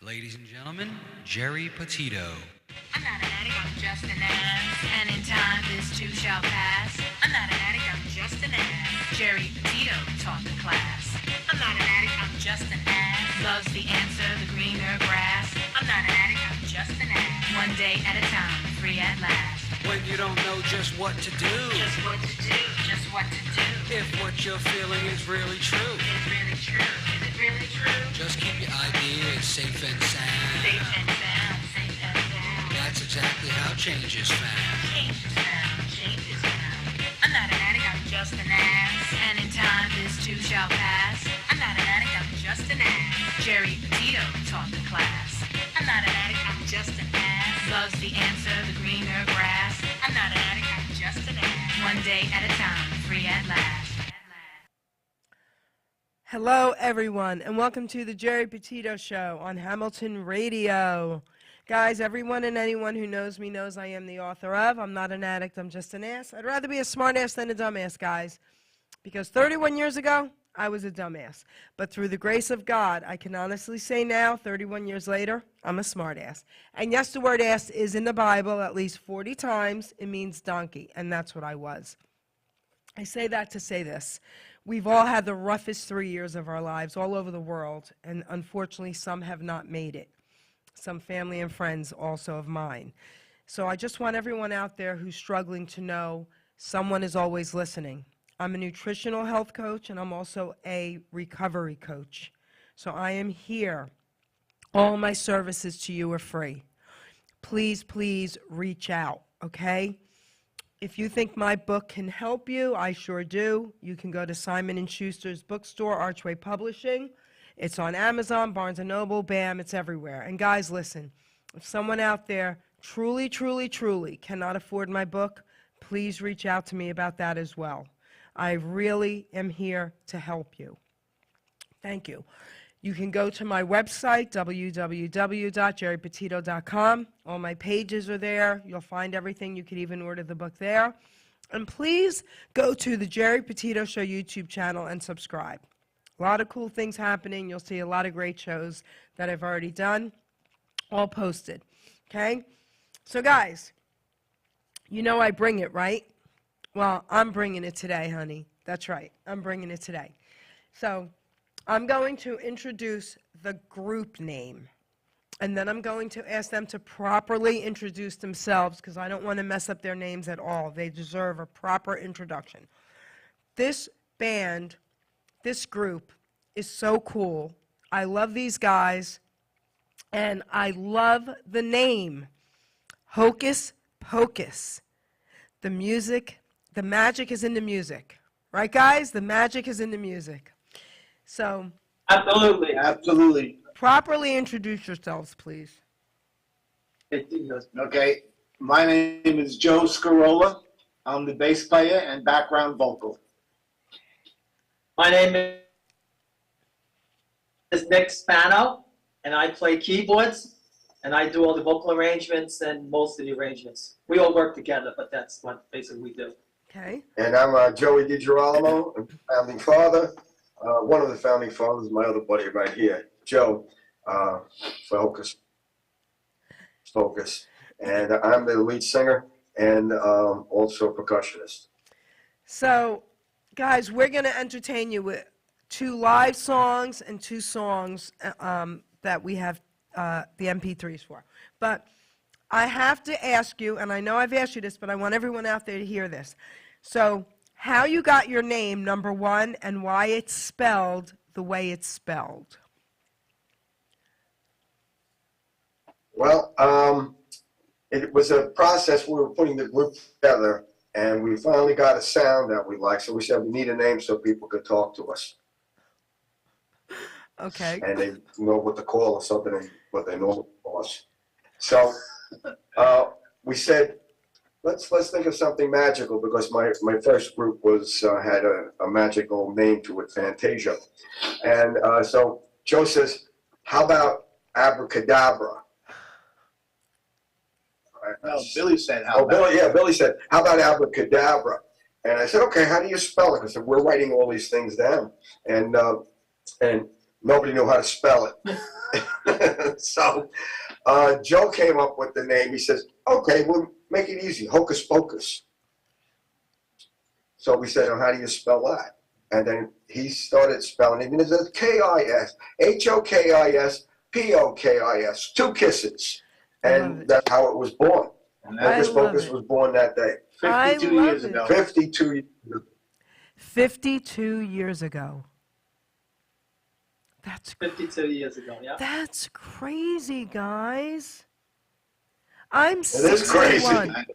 Ladies and gentlemen, Geri Petito. I'm not an addict, I'm just an ass. And in time, this too shall pass. I'm not an addict, I'm just an ass. Geri Petito taught the class. I'm not an addict, I'm just an ass. Loves the answer, the greener grass. I'm not an addict, I'm just an ass. One day at a time, free at last. When you don't know just what to do, Just what to do, just what to do. if what you're feeling is really true, Is it really true? Is it really true? just keep your ideas safe and sound. Safe and sound, safe and sound. That's exactly how change is found. Change is found, change is found. I'm not an addict, I'm just an ass. And in time, this too shall pass. I'm not an addict, I'm just an ass. Geri Petito taught the class. I'm not an addict, I'm just an ass. Loves the answer, the greener grass. I'm not an addict, I'm just an ass. One day at a time, free at last. Hello, everyone, and welcome to the Geri Petito Show on Hamilton Radio. Guys, everyone and anyone who knows me knows I am the author of I'm Not an Addict, I'm Just an Ass. I'd rather be a smart ass than a dumbass, guys, because 31 years ago, I was a dumbass. But through the grace of God, I can honestly say now, 31 years later, I'm a smart ass. And yes, the word ass is in the Bible at least 40 times. It means donkey, and that's what I was. I say that to say this. We've all had the roughest 3 years of our lives all over the world, and unfortunately, some have not made it. Some family and friends also of mine. So I just want everyone out there who's struggling to know someone is always listening. I'm a nutritional health coach, and I'm also a recovery coach. So I am here. All my services to you are free. Please, please reach out, okay? If you think my book can help you, I sure do. You can go to Simon & Schuster's bookstore, Archway Publishing. It's on Amazon, Barnes & Noble, BAM, it's everywhere. And guys, listen, if someone out there truly, truly, truly cannot afford my book, please reach out to me about that as well. I really am here to help you. Thank you. You can go to my website, www.geripetito.com. All my pages are there. You'll find everything. You could even order the book there. And please go to the Geri Petito Show YouTube channel and subscribe. A lot of cool things happening. You'll see a lot of great shows that I've already done, all posted. Okay? So, guys, you know I bring it, right? Well, I'm bringing it today, honey. That's right. I'm bringing it today. So I'm going to introduce the group name, and then I'm going to ask them to properly introduce themselves because I don't want to mess up their names at all. They deserve a proper introduction. This band, this group is so cool. I love these guys, and I love the name, Hokis Pokis. The music, the magic is in the music. Right, guys? The magic is in the music. So, Absolutely, absolutely. properly introduce yourselves, please. Okay, my name is Joe Scarola. I'm the bass player and background vocal. My name is Nick Spano, and I play keyboards, and I do all the vocal arrangements and most of the arrangements. We all work together, but that's what basically we do. Okay. And I'm Joey DiGirolamo, founding father. One of the founding fathers, my other buddy right here, Joe, for Hokis Pokis. And I'm the lead singer and also percussionist. So, guys, we're going to entertain you with 2 live songs and 2 songs that we have the MP3s for. But I have to ask you, and I know I've asked you this, but I want everyone out there to hear this. So, how you got your name, number 1, and why it's spelled the way it's spelled. Well, it was a process. We were putting the group together, and we finally got a sound that we liked. So we said we need a name so people could talk to us. Okay. And they know what to call us, something and what they normally call us. So we said, let's think of something magical, because my first group was had a magical name to it, Fantasia. And so Joe says, how about abracadabra? Well, Billy said how Oh, about Billy said, how about abracadabra? And I said, okay, how do you spell it? I said, we're writing all these things down. And nobody knew how to spell it. So Joe came up with the name. He says, okay, we'll make it easy, Hocus Pocus. So we said, oh, how do you spell that? And then he started spelling it, and it says K-I-S, H-O-K-I-S, P-O-K-I-S, 2 kisses. And that's how it was born. And I Hocus love Pocus it. was born that day. I 52 love years it. ago. 52 years ago. 52 years ago. That's 52 years ago, yeah. That's crazy, guys. I'm It is crazy. 61.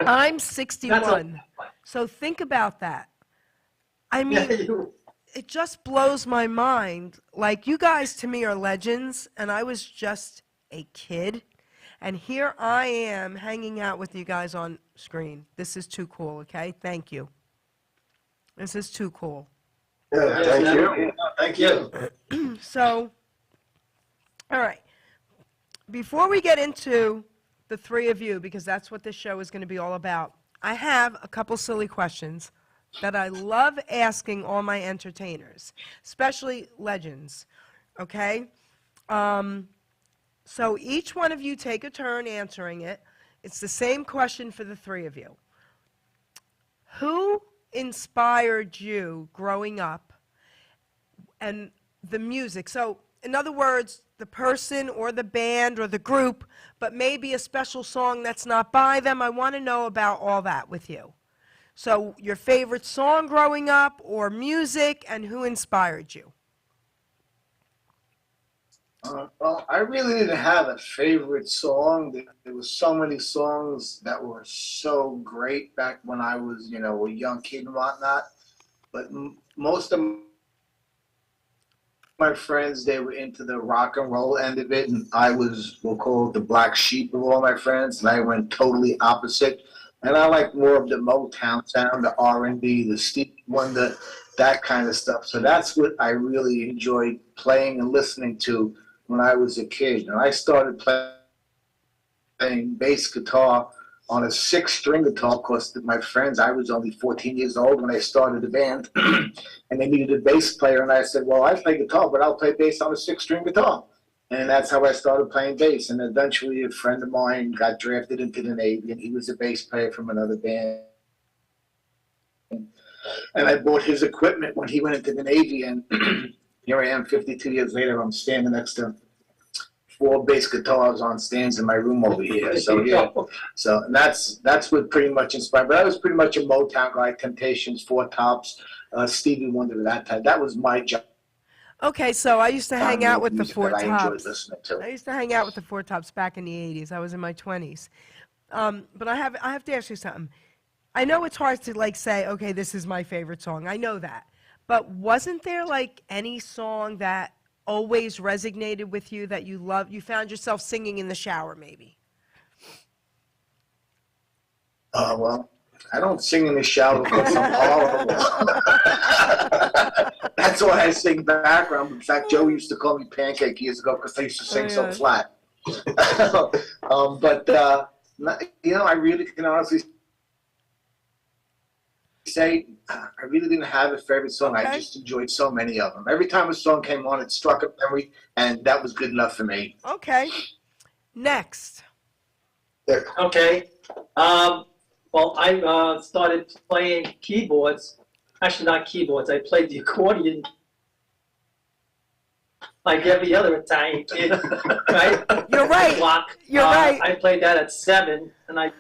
I'm 61. So think about that. I mean, Yeah, you, it just blows my mind. Like, you guys to me are legends, and I was just a kid. And here I am hanging out with you guys on screen. This is too cool, okay? Thank you. This is too cool. Yeah, thank you. Thank you. So, all right. Before we get into the three of you, because that's what this show is going to be all about, I have a couple silly questions that I love asking all my entertainers, especially legends, okay? So each one of you take a turn answering it. It's the same question for the three of you. Who inspired you growing up and the music? So, in other words, the person or the band or the group, but maybe a special song that's not by them. I want to know about all that with you. So, your favorite song growing up or music, and who inspired you? Well, I really didn't have a favorite song. There was so many songs that were so great back when I was, a young kid and whatnot. But most of my friends, they were into the rock and roll end of it, and I was, we'll call it the black sheep of all my friends, and I went totally opposite. And I like more of the Motown sound, the R&B, the Stevie Wonder, that kind of stuff. So that's what I really enjoyed playing and listening to when I was a kid. And I started playing bass guitar on a 6-string guitar because my friends, I was only 14 years old when I started the band, and they needed a bass player. And I said, well, I play guitar, but I'll play bass on a 6-string guitar. And that's how I started playing bass. And eventually a friend of mine got drafted into the Navy, and he was a bass player from another band. And I bought his equipment when he went into the Navy, and here I am 52 years later, I'm standing next to 4 bass guitars on stands in my room over here. So yeah, so and that's what pretty much inspired. But I was pretty much a Motown guy, Temptations, Four Tops, Stevie Wonder, that type. That was my job. Okay, so I used to hang out with the Music Four that I enjoyed Tops. listening to. I used to hang out with the Four Tops back in the 80s. I was in my 20s. But I have to ask you something. I know it's hard to say, okay, this is my favorite song. I know that. But wasn't there any song that always resonated with you that you loved? You found yourself singing in the shower, maybe? Well, I don't sing in the shower because I'm horrible. That's why I sing background. In fact, Joe used to call me Pancake years ago because I used to sing so flat. But I really can honestly say I really didn't have a favorite song. Okay. I just enjoyed so many of them. Every time a song came on, it struck a memory, and that was good enough for me. Okay. Next. okay. Well, I started playing keyboards. Actually, not keyboards. I played the accordion like every other Italian kid, right? You're right. Block. You're right. I played that at 7, and I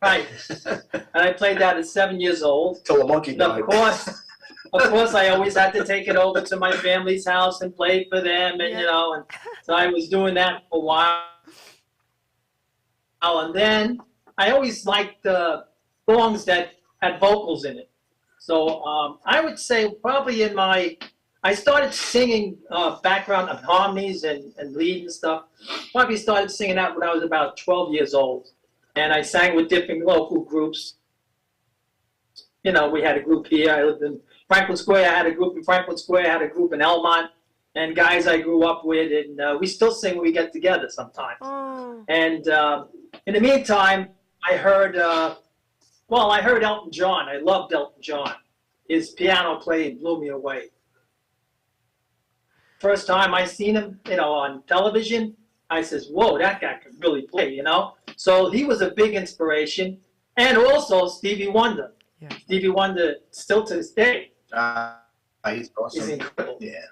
played that at 7 years old. Till a monkey And died. of course, I always had to take it over to my family's house and play for them, and and so I was doing that for a while. And then I always liked songs that had vocals in it. So I would say probably I started singing background of harmonies and lead and stuff. Probably started singing that when I was about 12 years old. And I sang with different local groups. We had a group here. I lived in Franklin Square. I had a group in Franklin Square. I had a group in Elmont. And guys I grew up with. And we still sing when we get together sometimes. Oh. And in the meantime, I heard Elton John. I loved Elton John. His piano playing blew me away. first time I seen him, on television, I says, whoa, that guy can really play, So he was a big inspiration. And also Stevie Wonder. Yeah. Stevie Wonder, still to this day, He's awesome. is incredible. Yeah.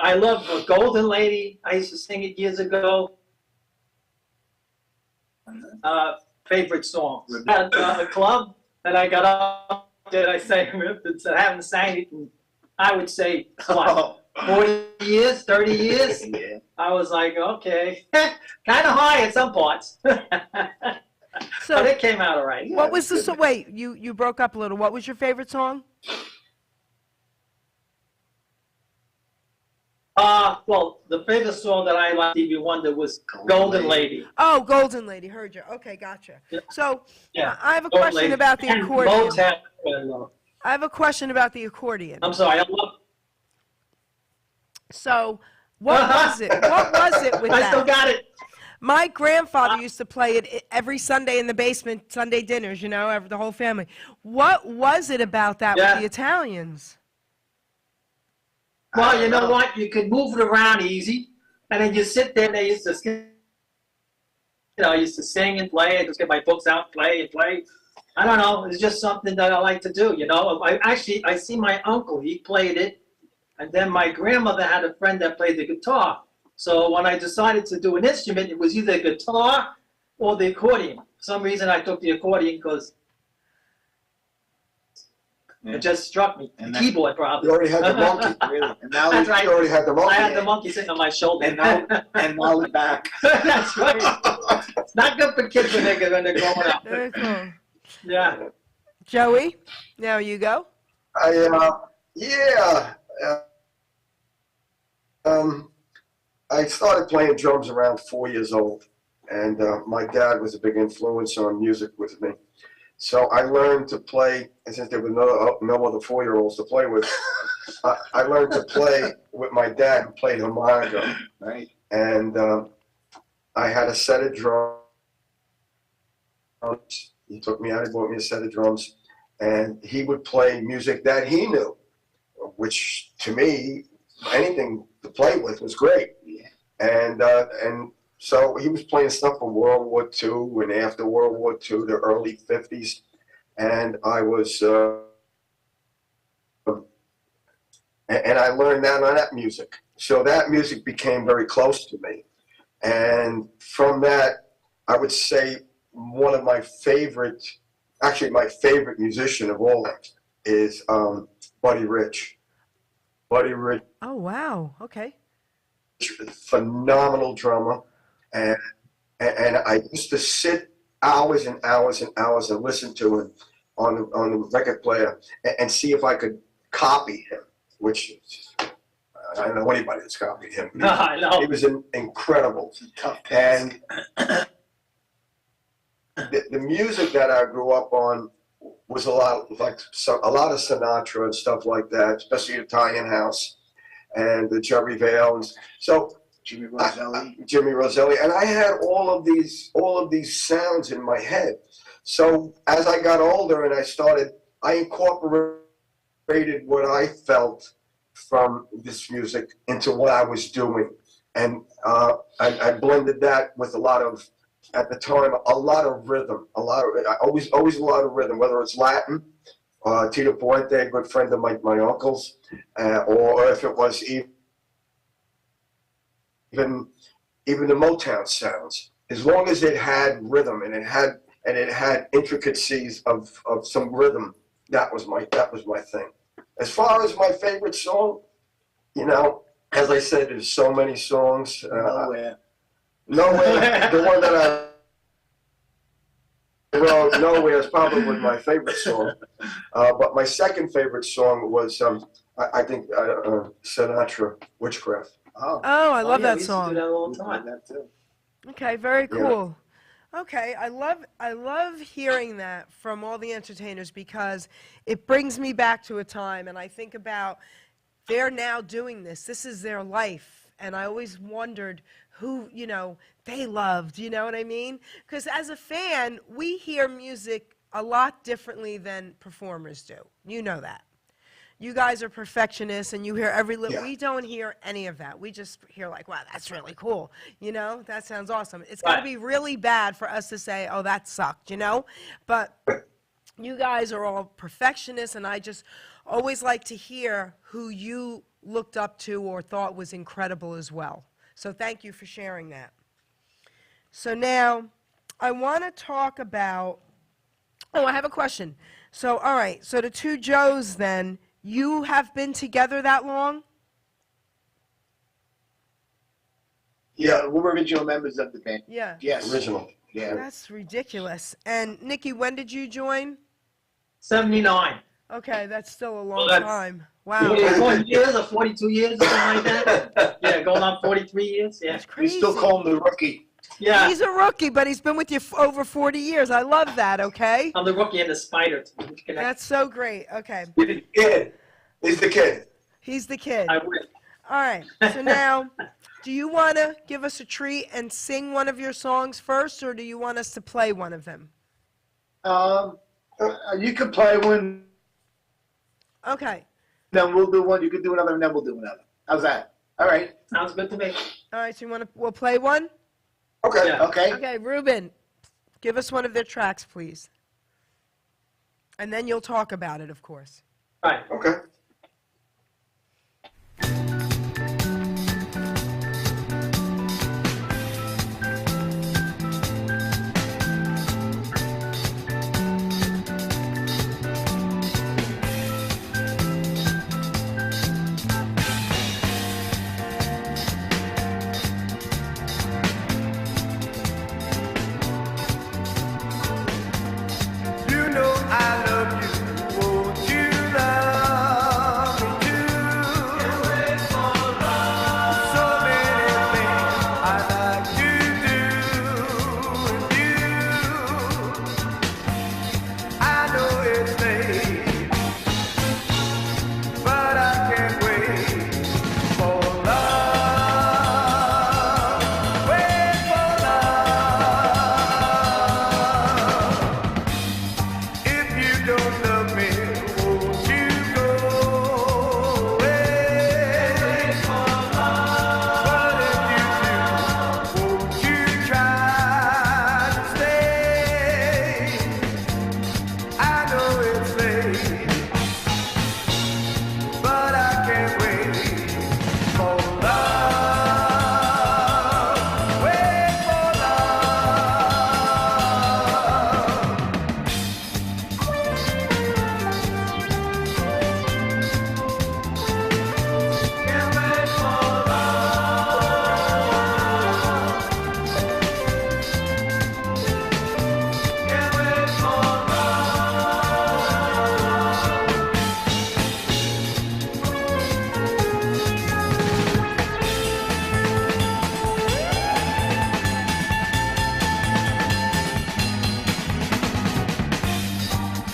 I love Golden Lady. I used to sing it years ago. Favorite songs. At a club that I got up, did I say, I haven't sang it in, I would say, what, 40 years, 30 years? Yeah. I was like, okay, kind of high at some parts. So, But it came out all right. what was the wait? You broke up a little. What was your favorite song? Well, the favorite song that I liked Stevie Wonder was Golden Lady. Oh, Golden Lady. Heard you. Okay, gotcha. Yeah. So, Yeah. I have a Golden question Lady. about the And accordion. Motown, I love. I have a question about the accordion. I'm sorry, I love. So, what was it? What was it with I still that? got it. My grandfather used to play it every Sunday in the basement, Sunday dinners, the whole family. What was it about that Yeah. with the Italians? Well, you know what? You could move it around easy, and then you sit there and they used to, I used to sing and play. I just get my books out, play and play. I don't know. It's just something that I like to do, I see my uncle, he played it, and then my grandmother had a friend that played the guitar. So when I decided to do an instrument, it was either guitar or the accordion. For some reason, I took the accordion because it just struck me. And The that- keyboard, probably. You already had the monkey. Really. And now That's we right. You already had the I monkey. had the monkey sitting on my shoulder. and now we're back. That's right. It's not good for kids when they're growing up. Very cool. Yeah. Joey, now you go. I started playing drums around 4 years old, and my dad was a big influence on music with me. So I learned to play, and since there were no other 4-year-olds to play with, I learned to play with my dad, who played harmonica. Right. And I had a set of drums. He took me out and bought me a set of drums, and he would play music that he knew, which to me, anything to play with was great. Yeah. And so he was playing stuff from World War II and after World War II, the early 50s, and I was and I learned that music. So that music became very close to me, and from that, I would say one of my favorite, actually my favorite musician of all is Buddy Rich. Buddy Rich, Oh, wow. Okay. phenomenal drummer, and I used to sit hours and hours and hours and listen to him on the record player and see if I could copy him, which I don't know anybody that's copied him. I know. He was incredible. Tough. And the music that I grew up on was a lot of Sinatra and stuff like that, especially Italian house and the Jerry Vale. And so Jimmy Roselli. Jimmy Roselli, and I had all of these sounds in my head. So as I got older and I incorporated what I felt from this music into what I was doing, and I blended that with at the time, a lot of rhythm, always a lot of rhythm, whether it's Latin, Tito Puente, a good friend of my uncle's, or if it was even the Motown sounds, as long as it had rhythm and it had intricacies of some rhythm, that was my thing. As far as my favorite song, as I said, there's so many songs. Nowhere. Nowhere, the one that I wrote, Nowhere, is probably my favorite song. But my second favorite song was, I think, Sinatra, Witchcraft. Oh. Oh, I love yeah, that we used to song. do that all We the did time. that too. Okay, very Yeah. cool. Okay, I love hearing that from all the entertainers because it brings me back to a time and I think about they're now doing this. This is their life. And I always wondered who, they loved, you know what I mean? Because as a fan, we hear music a lot differently than performers do. You know that. you guys are perfectionists and you hear every little, Yeah. we don't hear any of that. We just hear like, wow, that's really cool. You know, that sounds awesome. It's got to Right. be really bad for us to say, oh, that sucked, you know? But you guys are all perfectionists, and I just always like to hear who you looked up to or thought was incredible as well. So thank you for sharing that. So now I want to talk about, oh, I have a question. So, all right, so the two Joes then, you have been together that long? Yeah, we're original members of the band. Yeah. Yes. Original. Yeah. That's ridiculous. And Nickey, when did you join? 79. Okay, that's still a long that's- time. Wow. 41 years or 42 years or something like that. Yeah, going on 43 years. Yeah. That's We crazy. still call him the rookie. Yeah. He's a rookie, but he's been with you over 40 years. I love that, okay? I'm the rookie and the spider. That's so great. Okay. He's the kid. He's the kid. He's the kid. I win. All right. So now, do you want to give us a treat and sing one of your songs first, or do you want us to play one of them? You can play one, Okay. then we'll do one. You can do another, and then we'll do another. How's that? All right. Sounds good to me. All right. So we'll play one? Okay. Yeah. Okay. Okay, Ruben, give us one of their tracks, please. And then you'll talk about it, of course. Right. Okay. You know I love you, won't you love me too? So many things I like to do with you. I know it's late, but I can't wait for love. Wait for love. If you don't love me, won't you go away? But if you do, won't you try to stay? I know it's late, but I can't wait for love. Wait for love. Can't wait for love. Can't wait for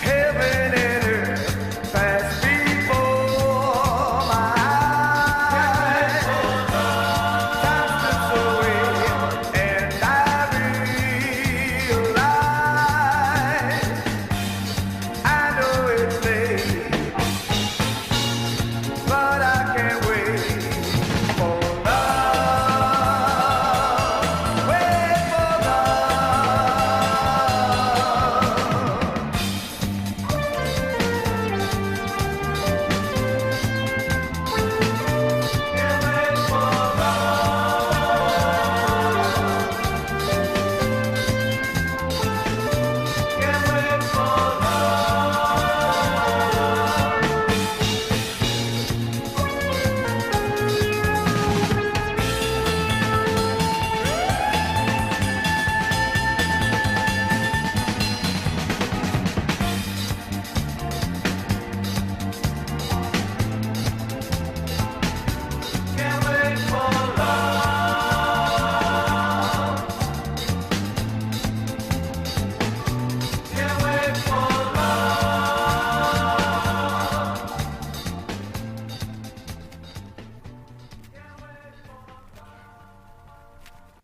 Heaven and earth pass before my eyes. Time slips away, and I realize I know it's late, but I can't wait for love. Wait for love.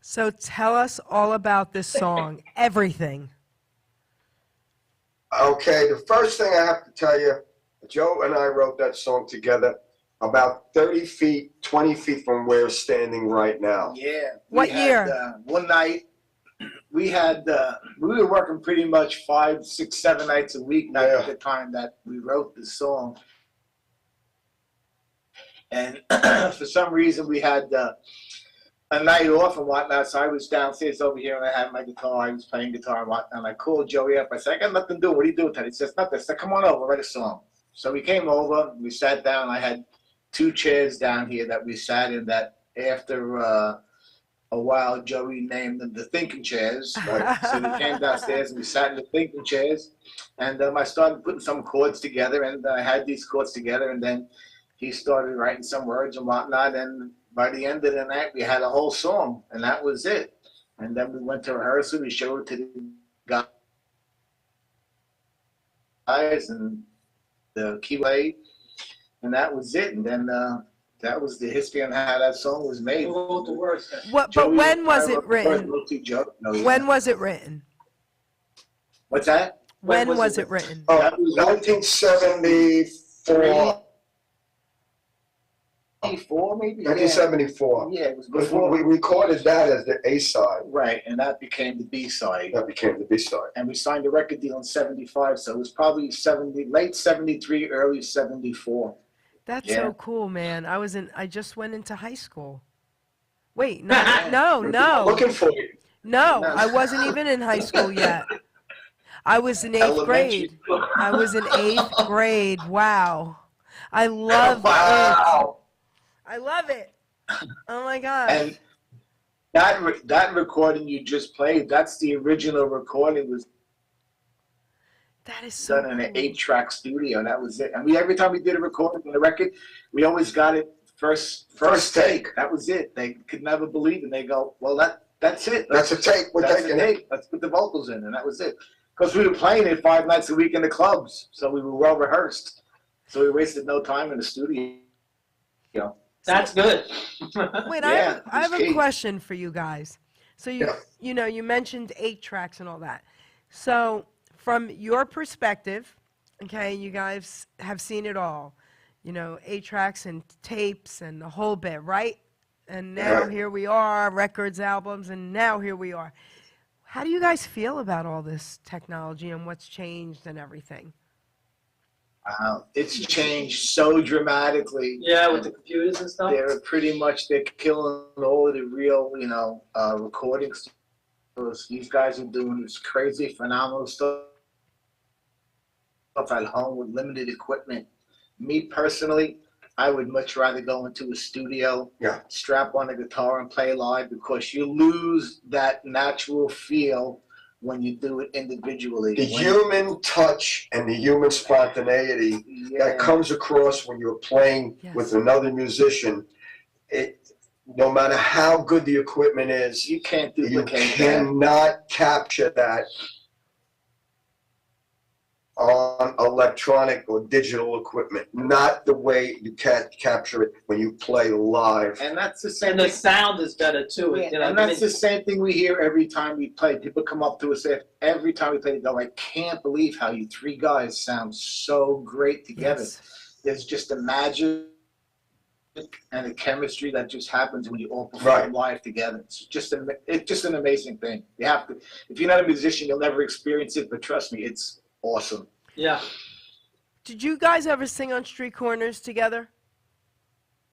So tell us all about this song, everything. Okay, the first thing I have to tell you Joe and I wrote that song together about 30 feet, 20 feet from where we're standing right now. Yeah. What year? One night, we were working pretty much 5, 6, 7 nights a week at the time that we wrote the song. And for some reason, we had a night off and whatnot, so I was downstairs over here and I had my guitar. I was playing guitar and whatnot. And I called Joey up. I said, I got nothing to do. What are you doing today? He says, nothing. I said, come on over, write a song. So we came over, we sat down. I had 2 chairs down here that we sat in that after a while, Joey named them the thinking chairs. Right? So we came downstairs and we sat in the thinking chairs. And I started putting some chords together, and I had these chords together, and then he started writing some words and whatnot, and by the end of the night, we had a whole song, and that was it. And then we went to rehearsal. We showed it to the guys and the keyway, and that was it. And then that was the history on how that song was made. Who wrote the words? What? But when was it written? When was it written? What's that? When was it written? That was 1974. 1974, maybe? 1974. Yeah, it was before. We recorded that as the A side. Right, and that became the B side. That became the B side. And we signed a record deal in 75, so it was probably late 73, early 74. That's Yeah. so cool, man. I just went into high school. Wait, no. Looking for you. No, I wasn't even in high school yet. I was in 8th grade. I was in 8th grade. Wow. I love it. I love it. Oh my gosh. And that recording you just played, that's the original recording. Was that is so done in an cool. 8-track studio, and that was it. And every time we did a recording on the record, we always got it first take. That was it. They could never believe it. And they go, well, that's it. That's a take. We're taking it. Let's put the vocals in, and that was it. Because we were playing it 5 nights a week in the clubs, so we were well rehearsed. So we wasted no time in the studio. That's good. Wait, Yeah, I have it's a key. question for you guys. So you mentioned 8 tracks and all that. So from your perspective, okay, you guys have seen it all. 8 tracks and tapes and the whole bit, right? And now here we are, records, albums, and now here we are. How do you guys feel about all this technology and what's changed and everything? It's changed so dramatically. Yeah, with the computers and stuff. They're killing all of the real, recordings. These guys are doing this crazy, phenomenal stuff at home with limited equipment. Me personally, I would much rather go into a studio, strap on a guitar and play live, because you lose that natural feel when you do it individually. The human touch and the human spontaneity that comes across when you're playing with another musician, no matter how good the equipment is, you can't duplicate that. You cannot capture that on electronic or digital equipment. Not the way you can't capture it when you play live. And that's the same. And the sound is better too. And that's the same thing we hear every time we play. People come up to us every time we play. They go, I can't believe how you 3 guys sound so great together. Yes. There's just a magic and a chemistry that just happens when you all perform live together. It's just an amazing thing. You have to. If you're not a musician, you'll never experience it. But trust me, it's awesome. Yeah. Did you guys ever sing on street corners together?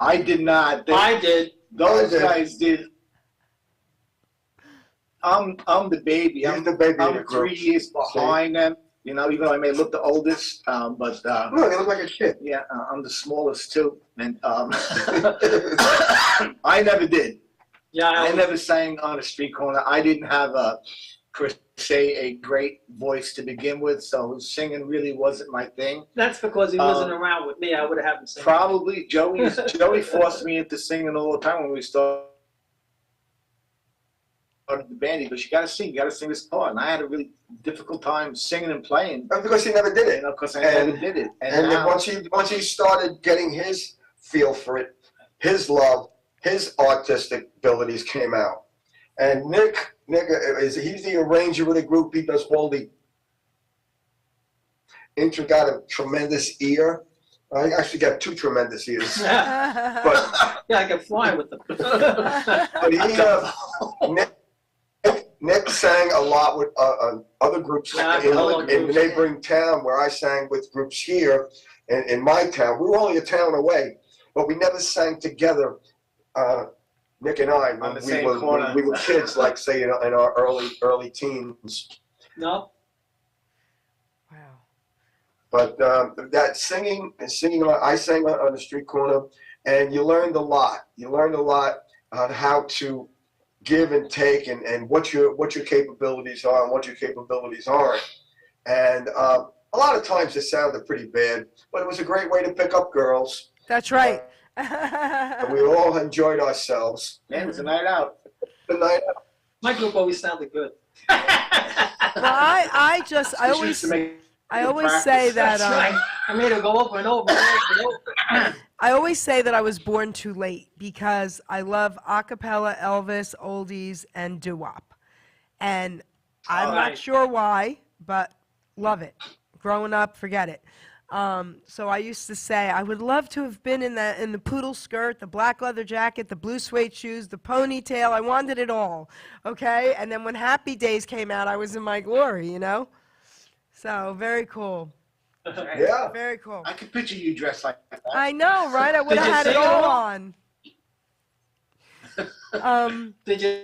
I did not. I did. Those guys did. I'm the baby. He's the baby of the I'm group. 3 years behind them. Even though I may look the oldest, but No, you look like a kid. yeah, I'm the smallest too. And I never did. Yeah, I never sang on a street corner. I didn't have per se a great voice to begin with, so singing really wasn't my thing. That's because he wasn't around with me. I would have had him sing. Probably Joey forced me into singing all the time when we started the band. He goes, you gotta sing this part. And I had a really difficult time singing and playing. Because he never did it. Because I never did it. And then once he started getting his feel for it, his love, his artistic abilities came out. And Nick he's the arranger of the group. He does all the got a tremendous ear. I actually got two tremendous ears. But Yeah, I can fly with them. but Nick sang a lot with other groups Yeah, in fellow the groups. neighboring town where I sang with groups here in my town. We were only a town away, but we never sang together. Nick and I, On the when same corner. when we were kids, like say in our early teens. No? Wow. But that singing, I sang on the street corner, and you learned a lot. You learned a lot on how to give and take, and what your capabilities are and what your capabilities aren't. And a lot of times it sounded pretty bad, but it was a great way to pick up girls. That's right. And we all enjoyed ourselves. Man, it was a night out. The night out. My group always sounded good. Well, I always say that That's right. I made it go over and over and over and over. I always say that I was born too late because I love a cappella, Elvis, oldies, and doo-wop. And I'm not Right. sure why, but love it. Growing up, forget it. So I used to say I would love to have been in the poodle skirt, the black leather jacket, the blue suede shoes, the ponytail. I wanted it all, okay? And then when Happy Days came out, I was in my glory, you know? So very cool. Yeah. Very cool. I could picture you dressed like that. I know, right? I would have you had it sing it all all? on. Did you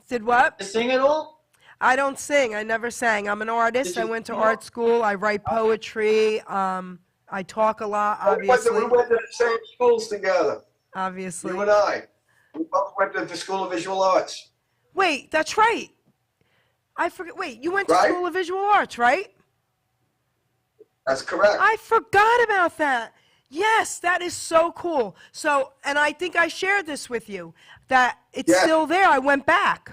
Did what? sing it all? I don't sing. I never sang. I'm an artist. Did I you- went to art school. I write poetry. I talk a lot, We went obviously. to the same schools together. Obviously. You and I. We both went to the School of Visual Arts. Wait, that's right. I forget. Wait, you went to Right? School of Visual Arts, right? That's correct. I forgot about that. Yes, that is so cool. So, and I think I shared this with you, that it's Yeah. still there. I went back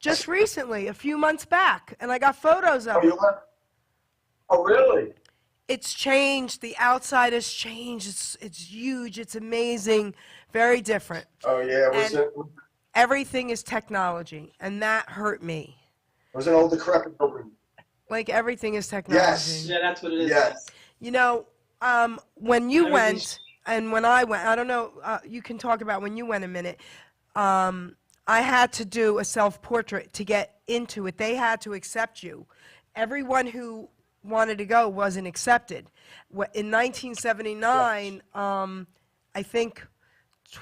just recently, a few months back, and I got photos of Oh, it. you went? Oh, really? It's changed. The outside has changed. It's huge. It's amazing. Very different. Oh, yeah. It Everything is technology, and that hurt me. was an old decrepit building. Like everything is technology. Yes. Yeah, that's what it is. Yes. You know, when you went Everything's- and when I went, I don't know, you can talk about when you went a minute. I had to do a self-portrait to get into it. They had to accept you. Everyone who wanted to go wasn't accepted. In 1979, I think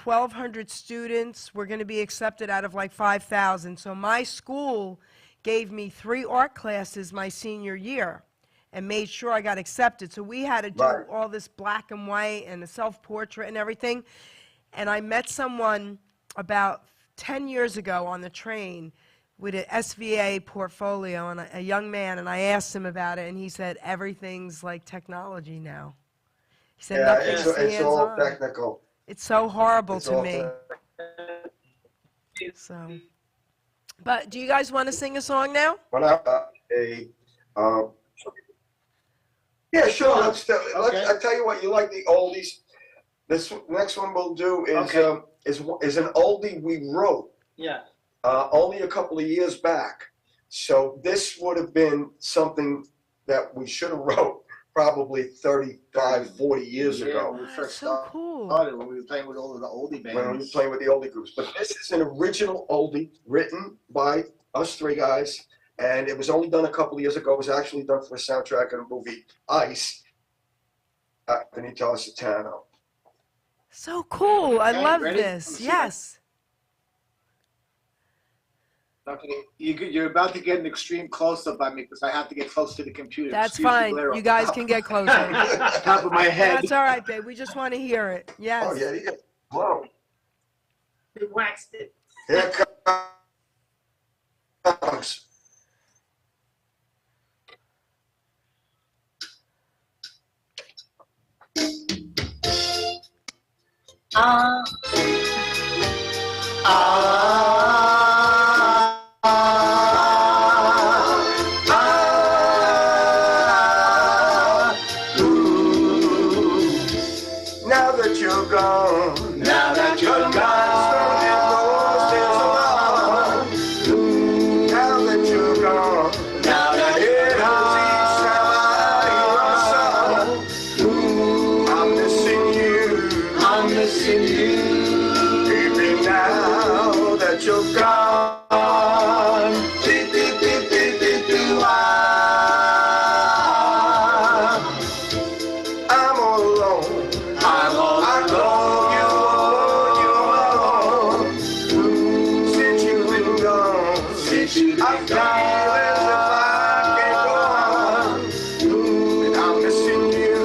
1,200 students were going to be accepted out of like 5,000. So my school gave me 3 art classes my senior year and made sure I got accepted. So we had to do Right. all this black and white and a self-portrait and everything. And I met someone about 10 years ago on the train with an SVA portfolio and a young man, and I asked him about it, and he said, everything's like technology now. He said, Yeah, nothing's it's all hands-on. technical. It's so horrible It's to all me. So, but do you guys want to sing a song now? When yeah, sure. Okay. I tell you what, you like the oldies. This next one we'll do is Okay. is an oldie we wrote Yeah. only a couple of years back. So this would have been something that we should have wrote probably 35, 40 years ago When we That's first so cool. started, when we were playing with all of the oldie bands. when we were playing with the oldie groups. But this is an original oldie written by us 3 guys, and it was only done a couple of years ago. It was actually done for a soundtrack in a movie, Ice, Benito Satano. So cool. I Okay, love ready? this. Let's see Yes. Okay, you're about to get an extreme close-up by me because I have to get close to the computer. That's Excuse the fine. glare You on guys top- can get closer. top of my head. That's all right, babe. We just want to hear it. Yes. Oh, yeah, yeah. Whoa. They waxed it. Here comes. Now that you're gone, now that you're gone, that you're gone. I'm all alone. I'm all alone. Since you've been gone. I feel as if I can't go on. And I'm missing you.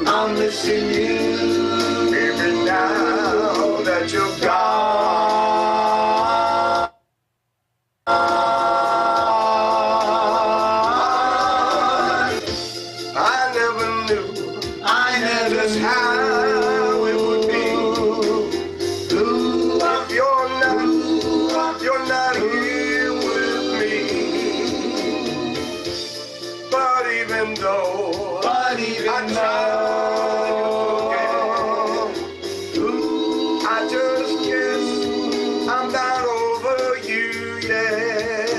I'm missing you. Baby, now that you're gone. I never knew just how it would be. If you're not here with me. But even though I try to forget, I just guess I'm not over you yet.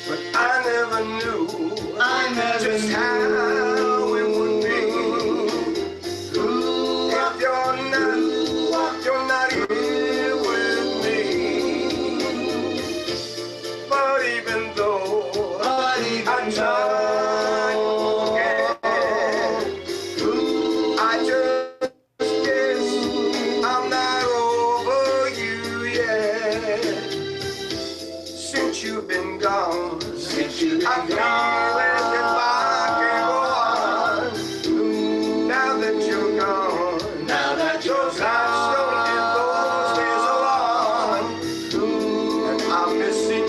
But I never knew just how it would be. If you're not here with me. But even though I try to forget, I just guess I'm not over you yet. Since you've been gone, I feel as if I can't go on. Now that you're gone, those eyes showing those days alone. And I'm missing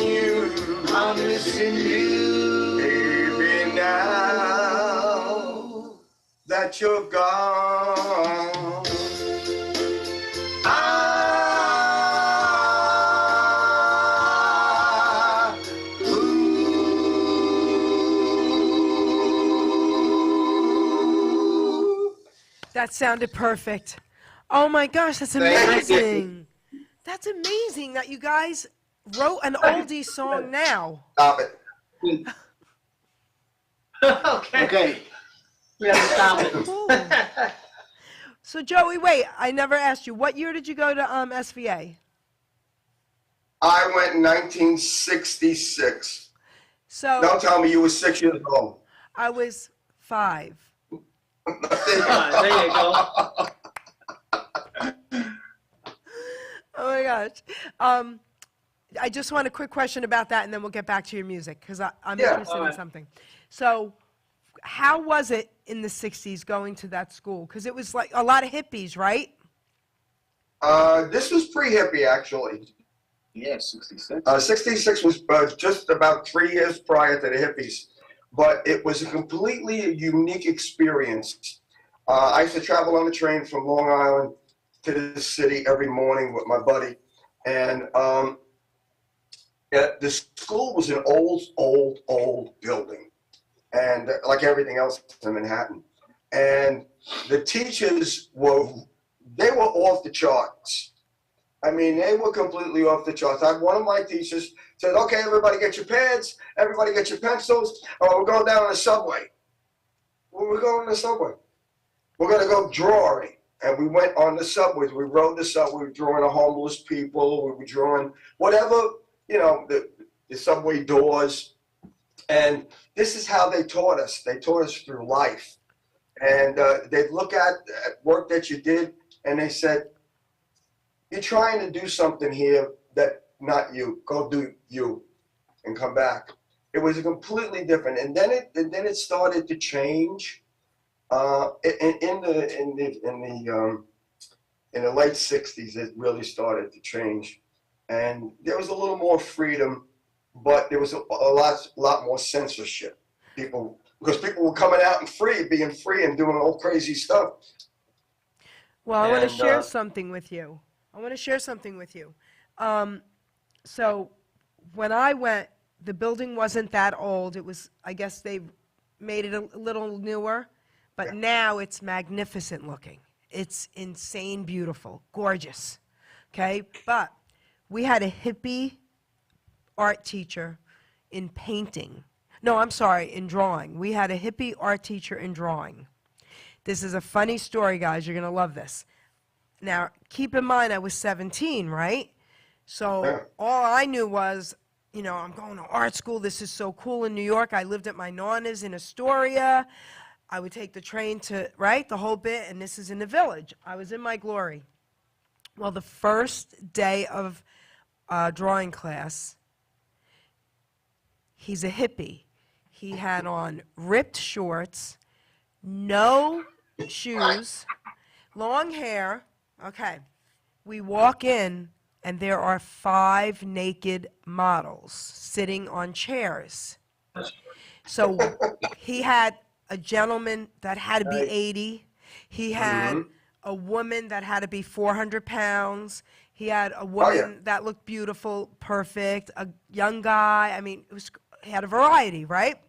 you, baby, now that you're gone. That sounded perfect. Oh my gosh, that's Thank you. amazing. That's amazing that you guys wrote an oldie song now. Stop it. Okay. Okay. We have to stop it. Cool. So Joey, wait, I never asked you. What year did you go to SVA? I went in 1966. So Don't tell me you were 6 years old. I was 5. There you go. Oh my gosh. I just want a quick question about that, and then we'll get back to your music because I'm Yeah. interested in Alright. something. So, how was it in the '60s going to that school? Because it was like a lot of hippies, right? This was pre-hippie, actually. Yeah, 66. 66 was just about 3 years prior to the hippies, but it was a completely unique experience. I used to travel on the train from Long Island to the city every morning with my buddy, and the school was an old building, and like everything else in Manhattan, and the teachers were off the charts. I mean, they were completely off the charts. One of my teachers said, "Okay, everybody get your pads, everybody get your pencils, we're going down on the subway." Well, we're going on the subway. We're going to go drawing. And we went on the subways. We rode the subway. We were drawing the homeless people. We were drawing whatever, the subway doors. And this is how they taught us. They taught us through life. And they'd look at work that you did, and they said, "You're trying to do something here that not you. Go do you and come back." It was completely different. And then it started to change. In the late '60s, it really started to change, and there was a little more freedom, but there was a lot more censorship. Because people were coming out and being free and doing all crazy stuff. Well, I want to And, share something with you. So, when I went, the building wasn't that old. It was, I guess they made it a little newer, but now it's magnificent looking. It's insane beautiful, gorgeous, okay? But we had a hippie art teacher in painting. No, I'm sorry, in drawing. We had a hippie art teacher in drawing. This is a funny story, guys. You're going to love this. Now, keep in mind, I was 17, right? So all I knew was, you know, I'm going to art school. This is so cool in New York. I lived at my Nana's in Astoria. I would take the train to, right, the whole bit, and this is in the village. I was in my glory. Well, the first day of drawing class, he's a hippie. He had on ripped shorts, no shoes, long hair. Okay. We walk in, and there are 5 naked models sitting on chairs. So he had a gentleman that had to be 80. He had a woman that had to be 400 pounds. He had a woman that looked beautiful, perfect, a young guy. I mean, he had a variety, right?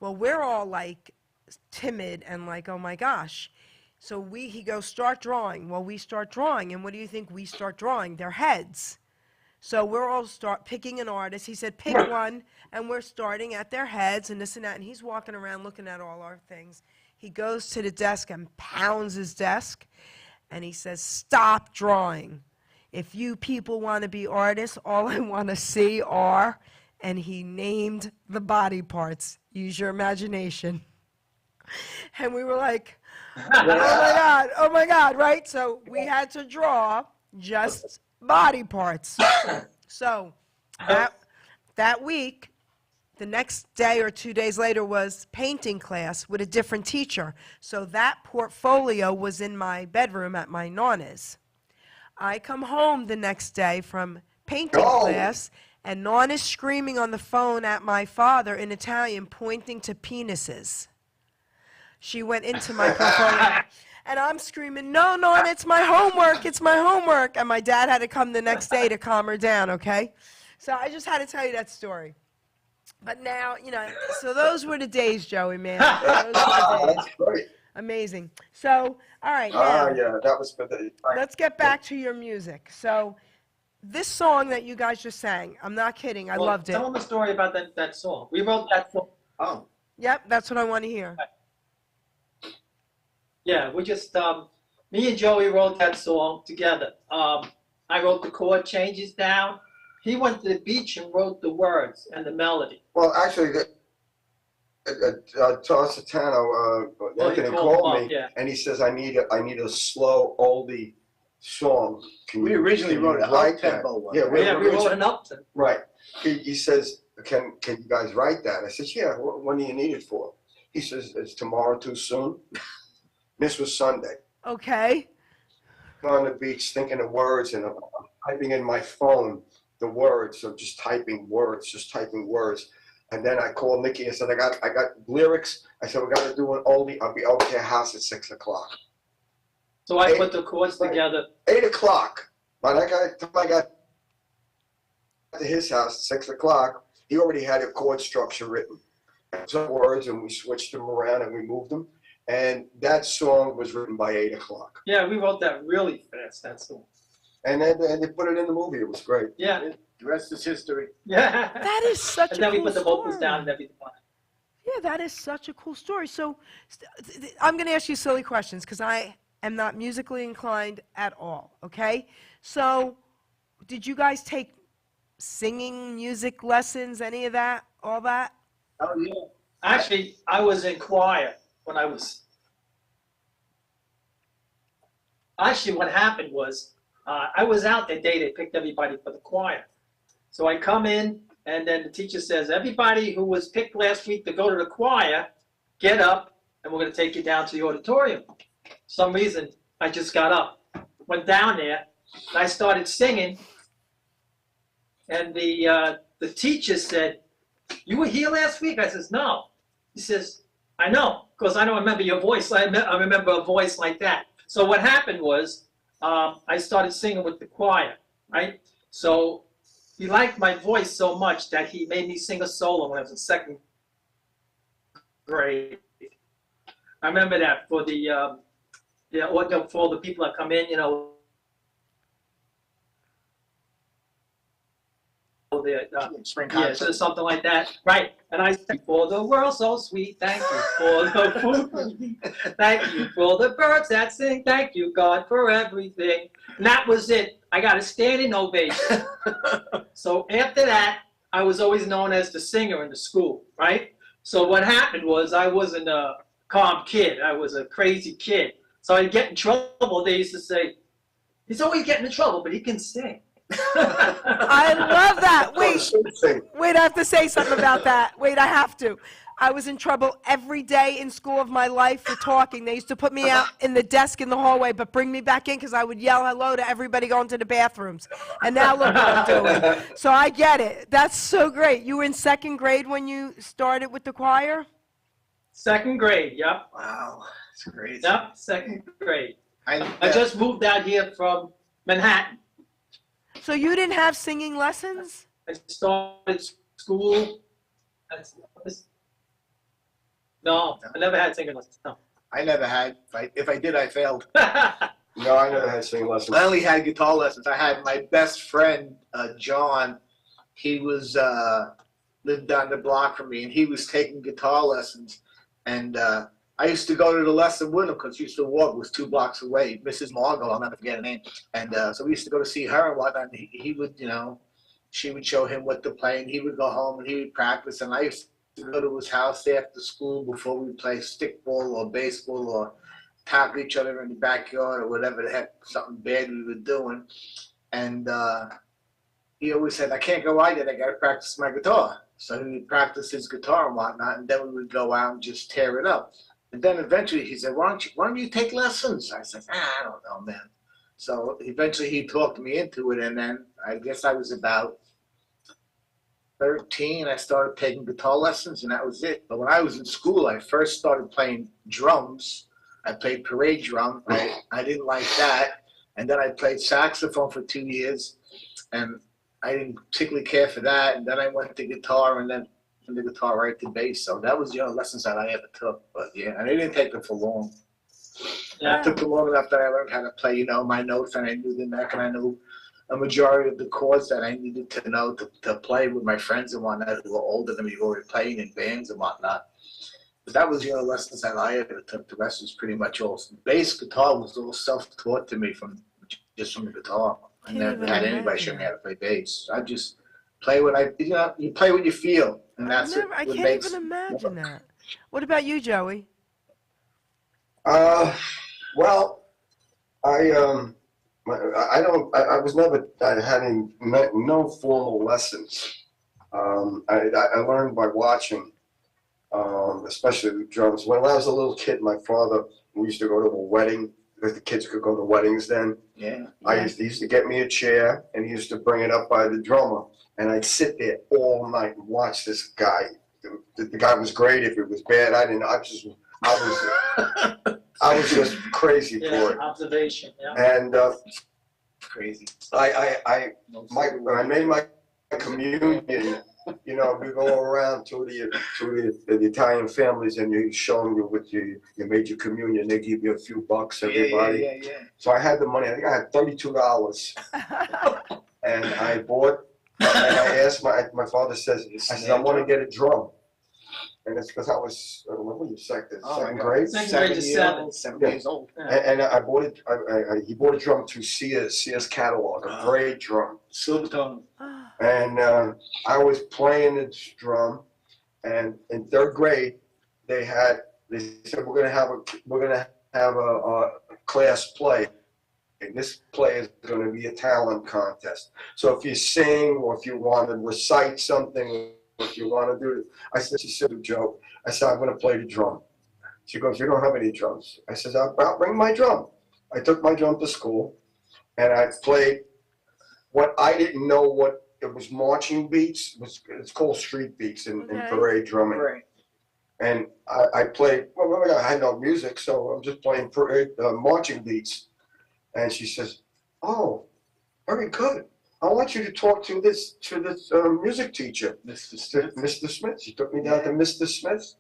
Well, we're all like timid and like, oh my gosh. So he goes, start drawing. Well, we start drawing, and what do you think we start drawing? Their heads. So we're all start picking an artist. He said, pick one, and we're starting at their heads and this and that. And he's walking around looking at all our things. He goes to the desk and pounds his desk, and he says, stop drawing. If you people want to be artists, all I want to see are, and he named the body parts. Use your imagination. And we were like, oh my God, right? So we had to draw just body parts. So that week, the next day or 2 days later was painting class with a different teacher. So that portfolio was in my bedroom at my Nana's. I come home the next day from painting class, and Nana's screaming on the phone at my father in Italian, pointing to penises. She went into my portfolio, and I'm screaming, no, Nana, it's my homework, it's my homework. And my dad had to come the next day to calm her down, okay? So I just had to tell you that story. But now, you know, so those were the days, Joey, man. Those were the days. That's great. Amazing. So, all right, now, Yeah, that was for the. let's get back to your music. So this song that you guys just sang, I'm not kidding, I loved it. Tell them a story about that song. We wrote that song. Oh, Yep, that's what I want to hear. Yeah, we just, me and Joey wrote that song together. I wrote the chord changes down. He went to the beach and wrote the words and the melody. Well, actually, Tom Satano, Anthony called me, and he says, I need a slow oldie song. we originally wrote an up-tempo one. Yeah, We wrote an upton. Right. He says, can you guys write that? I said, yeah, when do you need it for? He says, is tomorrow too soon? This was Sunday. Okay. On the beach thinking of words, and I'm typing in my phone the words, so just typing words. And then I called Nicky and said, I got lyrics. I said, we got to do an oldie. I'll be okay at house at 6 o'clock. So I put the chords together. 8 o'clock. By that guy, I got to his house at 6 o'clock, he already had a chord structure written. Some words, and we switched them around and we moved them. And that song was written by 8 o'clock. Yeah, we wrote that really fast, that song. And then they put it in the movie. It was great. Yeah. The rest is history. Yeah. That is such a And then cool we put the vocals story. down and everything. Yeah, that is such a cool story. So I'm going to ask you silly questions because I am not musically inclined at all, okay? So did you guys take singing, music lessons, any of that, all that? Oh, yeah. Actually, I was in choir when I was. Actually, what happened was I was out that day. They picked everybody for the choir. So I come in, and then the teacher says, everybody who was picked last week to go to the choir, get up, and we're going to take you down to the auditorium. For some reason, I just got up, went down there, and I started singing. And the teacher said, you were here last week? I says, no. He says, I know, because I don't remember your voice. I remember a voice like that. So what happened was I started singing with the choir, right? So he liked my voice so much that he made me sing a solo when I was in second grade. I remember that for for all the people that come in, you know, Spring yeah, concert. so something like that, right? And I said, for the world so sweet, thank you for the food, thank you for the birds that sing, thank you God for everything. And that was it. I got a standing ovation. So after that, I was always known as the singer in the school, right? So what happened was I wasn't a calm kid. I was a crazy kid. So I'd get in trouble. They used to say, he's always getting in trouble, but he can sing. I love that. Wait, Sing. wait, I have to say something about that. Wait, I have to. I was in trouble every day in school of my life for talking. They used to put me out in the desk in the hallway, but bring me back in because I would yell hello to everybody going to the bathrooms. And now look what I'm doing. So I get it. That's so great. You were in second grade when you started with the choir? Second grade, yep. Wow, that's crazy. Yep, second grade. I I just moved out here from Manhattan. So you didn't have singing lessons? I started school. No, I never had singing lessons. No. I never had. If I did, I failed. No, I never had singing lessons. I only had guitar lessons. I had my best friend, John. He was lived down the block from me, and he was taking guitar lessons. And I used to go to the lesson with him because he used to walk. It was 2 blocks away. Mrs. Margot, I'll never forget her name. And so we used to go to see her and whatnot. And he would, you know, she would show him what to play, and he would go home and he would practice. And I used to go to his house after school before we play stickball or baseball or tackle each other in the backyard or whatever the heck, something bad we were doing. And he always said, I can't go out yet, I got to practice my guitar. So he would practice his guitar and whatnot, and then we would go out and just tear it up. And then eventually he said, why don't you take lessons? I said, I don't know, man. So eventually he talked me into it, and then I guess I was about 13. I started taking guitar lessons, and that was it. But when I was in school, I first started playing drums. I played parade drum. I didn't like that. And then I played saxophone for 2 years, and I didn't particularly care for that. And then I went to guitar, and then from the guitar right to bass. So that was the only lessons that I ever took. But yeah, and I didn't take them for long. Yeah. It took them long enough that I learned how to play, you know, my notes, and I knew the neck, and I knew a majority of the chords that I needed to know to play with my friends and whatnot who were older than me, who were playing in bands and whatnot. But that was the only lessons that I ever took. The rest was pretty much all. Bass guitar was all self-taught to me from the guitar. I Can't never even had anybody imagine show me how to play bass. I just play what you play what you feel, and that's it. I can't even imagine that. What about you, Joey? Well, I was never, I had no formal lessons. I learned by watching, especially the drums. When I was a little kid, my father, we used to go to a wedding, because the kids could go to weddings then. Yeah. He used to get me a chair, and he used to bring it up by the drummer, and I'd sit there all night and watch this guy. The guy was great. If it was bad, I was just crazy for it. Observation, yeah. And Crazy. I made my communion. You know, we go around to the Italian families, and you show them what you made your communion. They give you a few bucks, everybody. Yeah. So I had the money. I think I had $32, and I bought. And I asked my father says, I said, I want to get a drum. And it's because I was, what were you, second grade? Second grade to 7 Yeah. years old. And I bought it. He bought a drum through Sears catalog, a braid drum. Silvertone. And I was playing this drum, and in third grade, they said we're gonna have a class play. And this play is going to be a talent contest. So if you sing, or if you want to recite something, or if you want to do it, she said to Joe, I said, I'm going to play the drum. She goes, you don't have any drums. I said, I'll bring my drum. I took my drum to school, and I played what I didn't know what it was, marching beats. It's called street beats in parade drumming. Right. And I played, I had no music, so I'm just playing parade marching beats. And she says, oh, very good. I want you to talk to this music teacher, Mr. Smith. He took me down to Mr. Smith,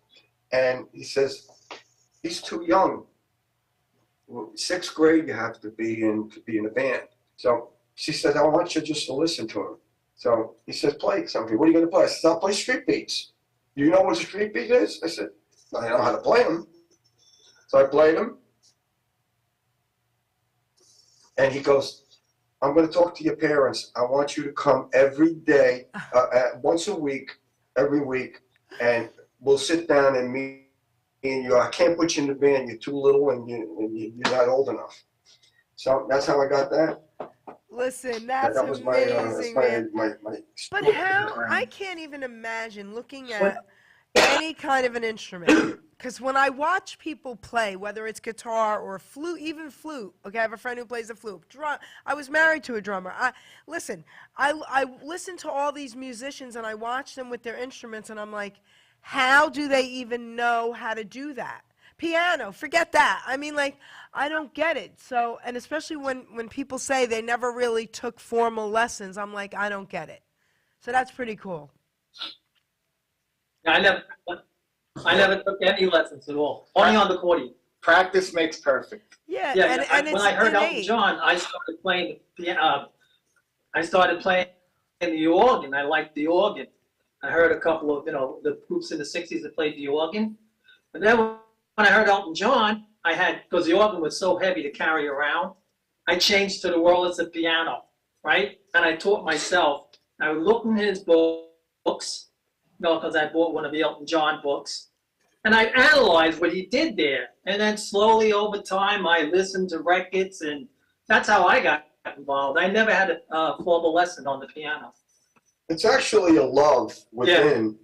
and he says, he's too young. Well, 6th grade, you have to be in a band. So she said, I want you just to listen to him. So he says, play something. What are you going to play? I said, I'll play street beats. You know what a street beat is? I said, I know how to play them. So I played them. And he goes, I'm going to talk to your parents. I want you to come every day, once a week, every week, and we'll sit down and meet. And you, I can't put you in the band. You're too little, and you're not old enough. So that's how I got that. Listen, that's that was amazing, man. my But how, I can't even imagine looking at any kind of an instrument. Because when I watch people play, whether it's guitar or flute, even flute, okay, I have a friend who plays the flute. I was married to a drummer. I listen to all these musicians and I watch them with their instruments and I'm like, how do they even know how to do that? Piano, forget that. I mean, like, I don't get it. So, and especially when people say they never really took formal lessons, I'm like, I don't get it. So that's pretty cool. Yeah, I never took any lessons at all. Only on the accordion. Practice makes perfect. Yeah, Yeah, and when it's I heard Elton innate. John, I started playing the piano. I started playing the organ. I liked the organ. I heard a couple of, the groups in the 60s that played the organ. But then when I heard Elton John, because the organ was so heavy to carry around, I changed to the Wurlitzer piano, right? And I taught myself. I would look in his books, because I bought one of the Elton John books, and I analyzed what he did there. And then slowly over time, I listened to records, and that's how I got involved. I never had a formal lesson on the piano. It's actually a love within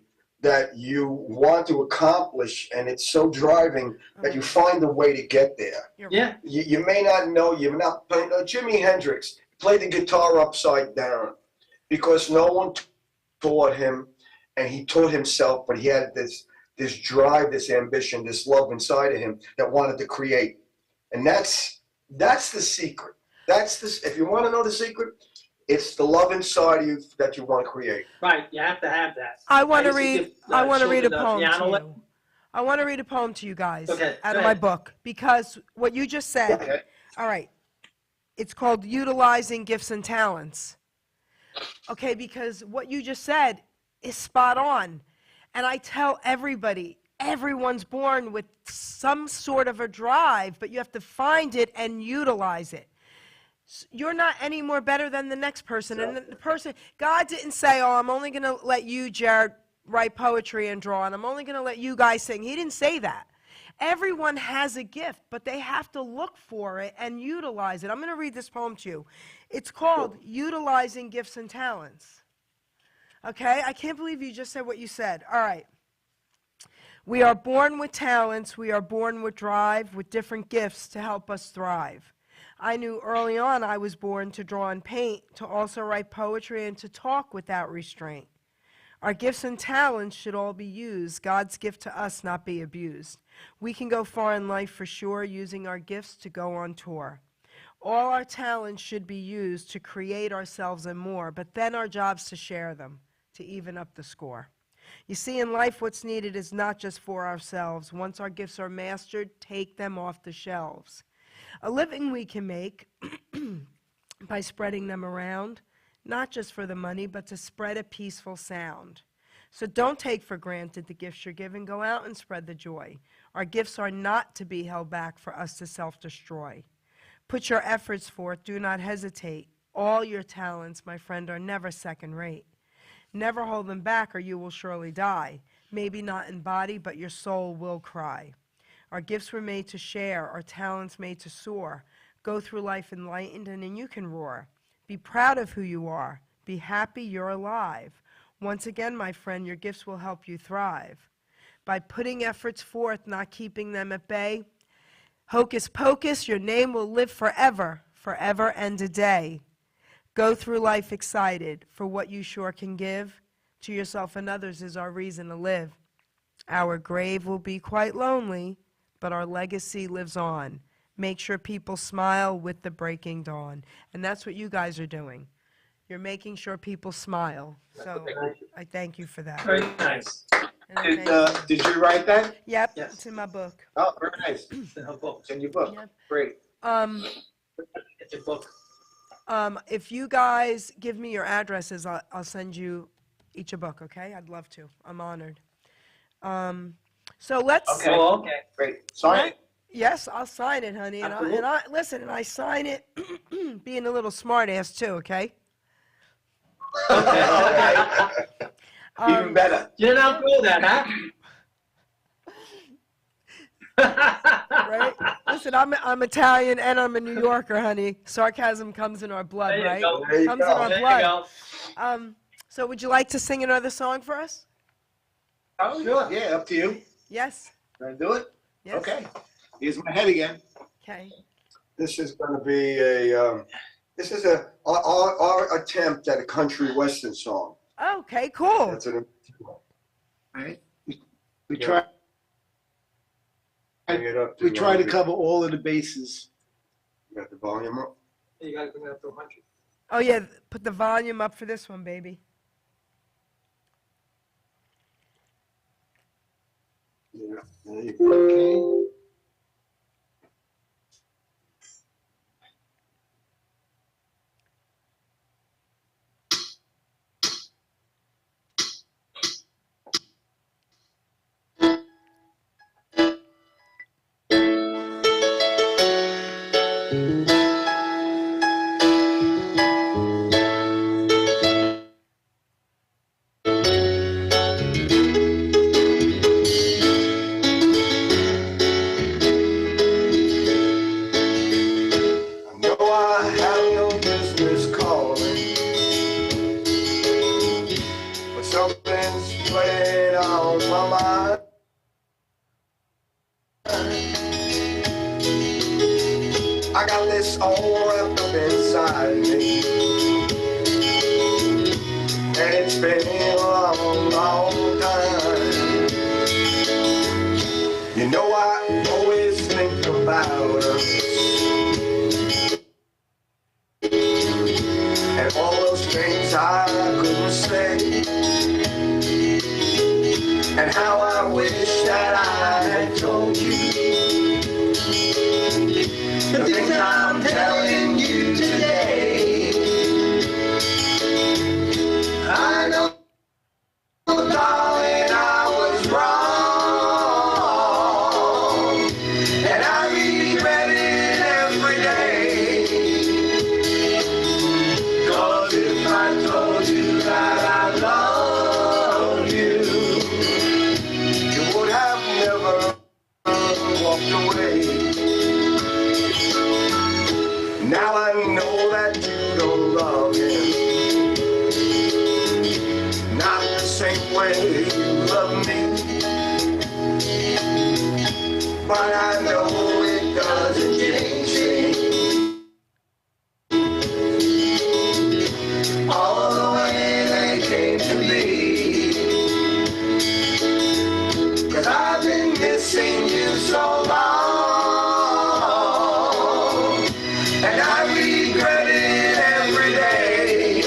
that you want to accomplish, and it's so driving that you find a way to get there. Yeah. You may not know, you're not playing. Jimi Hendrix played the guitar upside down because no one taught him, and he taught himself, but he had this drive, this ambition, this love inside of him that wanted to create. And that's the secret. If you want to know the secret, it's the love inside of you that you want to create. Right, you have to have that. I want to used read. I want to read a children poem piano to lesson. you. I want to read a poem to you guys Okay, out go of my ahead. book because what you just said. Okay. All right, it's called utilizing gifts and talents. Okay, because what you just said is spot on, and I tell everybody, everyone's born with some sort of a drive, but you have to find it and utilize it. You're not any more better than the next person. And the person, God didn't say, oh, I'm only going to let you, Jared, write poetry and draw, and I'm only going to let you guys sing. He didn't say that. Everyone has a gift, but they have to look for it and utilize it. I'm going to read this poem to you. It's called Utilizing Gifts and Talents. Okay? I can't believe you just said what you said. All right. We are born with talents. We are born with drive, with different gifts to help us thrive. I knew early on I was born to draw and paint, to also write poetry, and to talk without restraint. Our gifts and talents should all be used, God's gift to us not be abused. We can go far in life for sure, using our gifts to go on tour. All our talents should be used to create ourselves and more, but then our job's to share them, to even up the score. You see, in life what's needed is not just for ourselves. Once our gifts are mastered, take them off the shelves. A living we can make by spreading them around, not just for the money, but to spread a peaceful sound. So don't take for granted the gifts you're given. Go out and spread the joy. Our gifts are not to be held back for us to self-destroy. Put your efforts forth. Do not hesitate. All your talents, my friend, are never second rate. Never hold them back or you will surely die. Maybe not in body, but your soul will cry. Our gifts were made to share, our talents made to soar. Go through life enlightened and then you can roar. Be proud of who you are. Be happy you're alive. Once again, my friend, your gifts will help you thrive. By putting efforts forth, not keeping them at bay. Hocus Pokis, your name will live forever, forever and a day. Go through life excited for what you sure can give. To yourself and others is our reason to live. Our grave will be quite lonely, but our legacy lives on. Make sure people smile with the breaking dawn. And that's what you guys are doing. You're making sure people smile. So I thank you for that. Very nice. And I thank Did you write that? Yep, Yes. it's in my book. Oh, very nice. It's in her book. It's in your book. Yep. Great. It's your book. If you guys give me your addresses, I'll send you each a book, okay? I'd love to. I'm honored. So let's. Okay. Oh, okay. Great. Sign it. Yes, I'll sign it, honey. And I listen, and I sign it being a little smart ass too, okay? Even better. You didn't outgrow that, huh? Right? Listen, I'm Italian and I'm a New Yorker, honey. Sarcasm comes in our blood, There you right? go. There you Comes in go. our There you blood. go. So would you like to sing another song for us? Oh, sure. Yeah, up to you. Yes. Gonna do it? Yes. Okay. Here's my head again. Okay. This is going to be our attempt at a country western song. Okay, cool. That's an All right. We Yeah. try. bring it up We try to 100. cover all of the bases. Got the volume up. You gotta bring it up to 100. Oh yeah, put the volume up for this one, baby. Yeah, there you go. Okay. I know I have no business calling, but something's playing on my mind. I got this all wrapped up inside me, and it's been a long, long time. You know I always think about us and all those things I couldn't say, and how I wish that I had told you the things I'm telling you today. I know, darling, I was wrong, and I regret it every day. 'Cause if I told you that I love you, you would have never walked away. Now I know that you don't love him, not the same way you love me, but I know it doesn't change things. All the way they came to be, 'cause I've been missing you so long, and I regret it every day.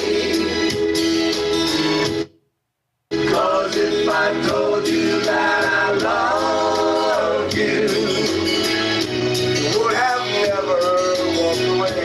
'Cause if I told you that I love you, you would have never walked away.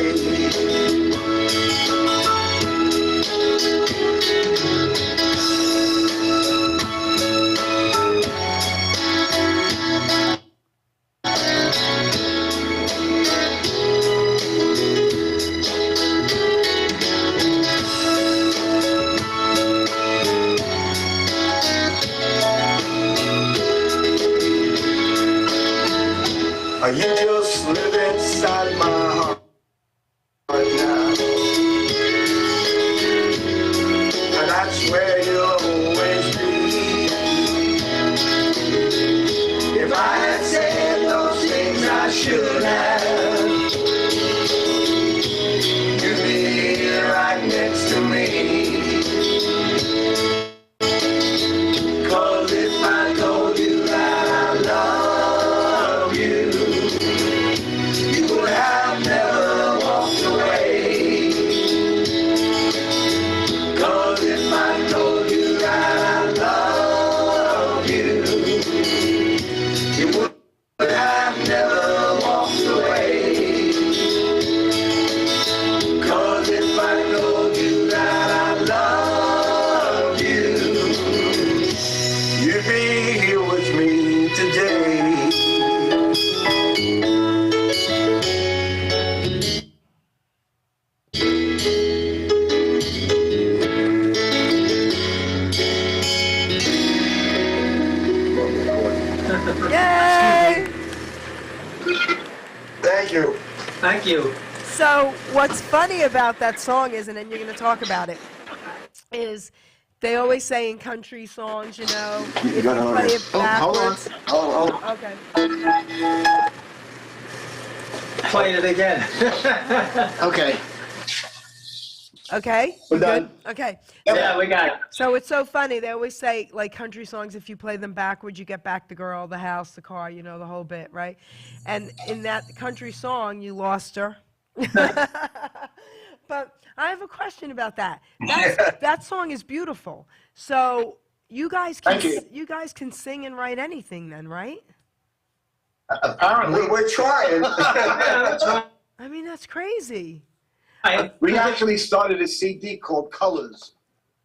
You just live inside my heart now, and that's where you'll always be. If I had said those things I should have, you'd be here right next to me. 'Cause if I told you that I love you, you be here with me today? Yay! Thank you. Thank you. So what's funny about that song is, and then you're going to talk about it, is they always say in country songs, you know, if you play it backwards. Hold on. Okay. Play it again. Okay. Okay? We're You good? done. Okay. Yeah, we got it. So it's so funny. They always say, like, country songs, if you play them backwards, you get back the girl, the house, the car, you know, the whole bit, right? And in that country song, you lost her. But I have a question about that. That song is beautiful. So you guys can Thank you. guys can sing and write anything then, right? Apparently, We're trying. I mean, that's crazy. we actually started a CD called Colors.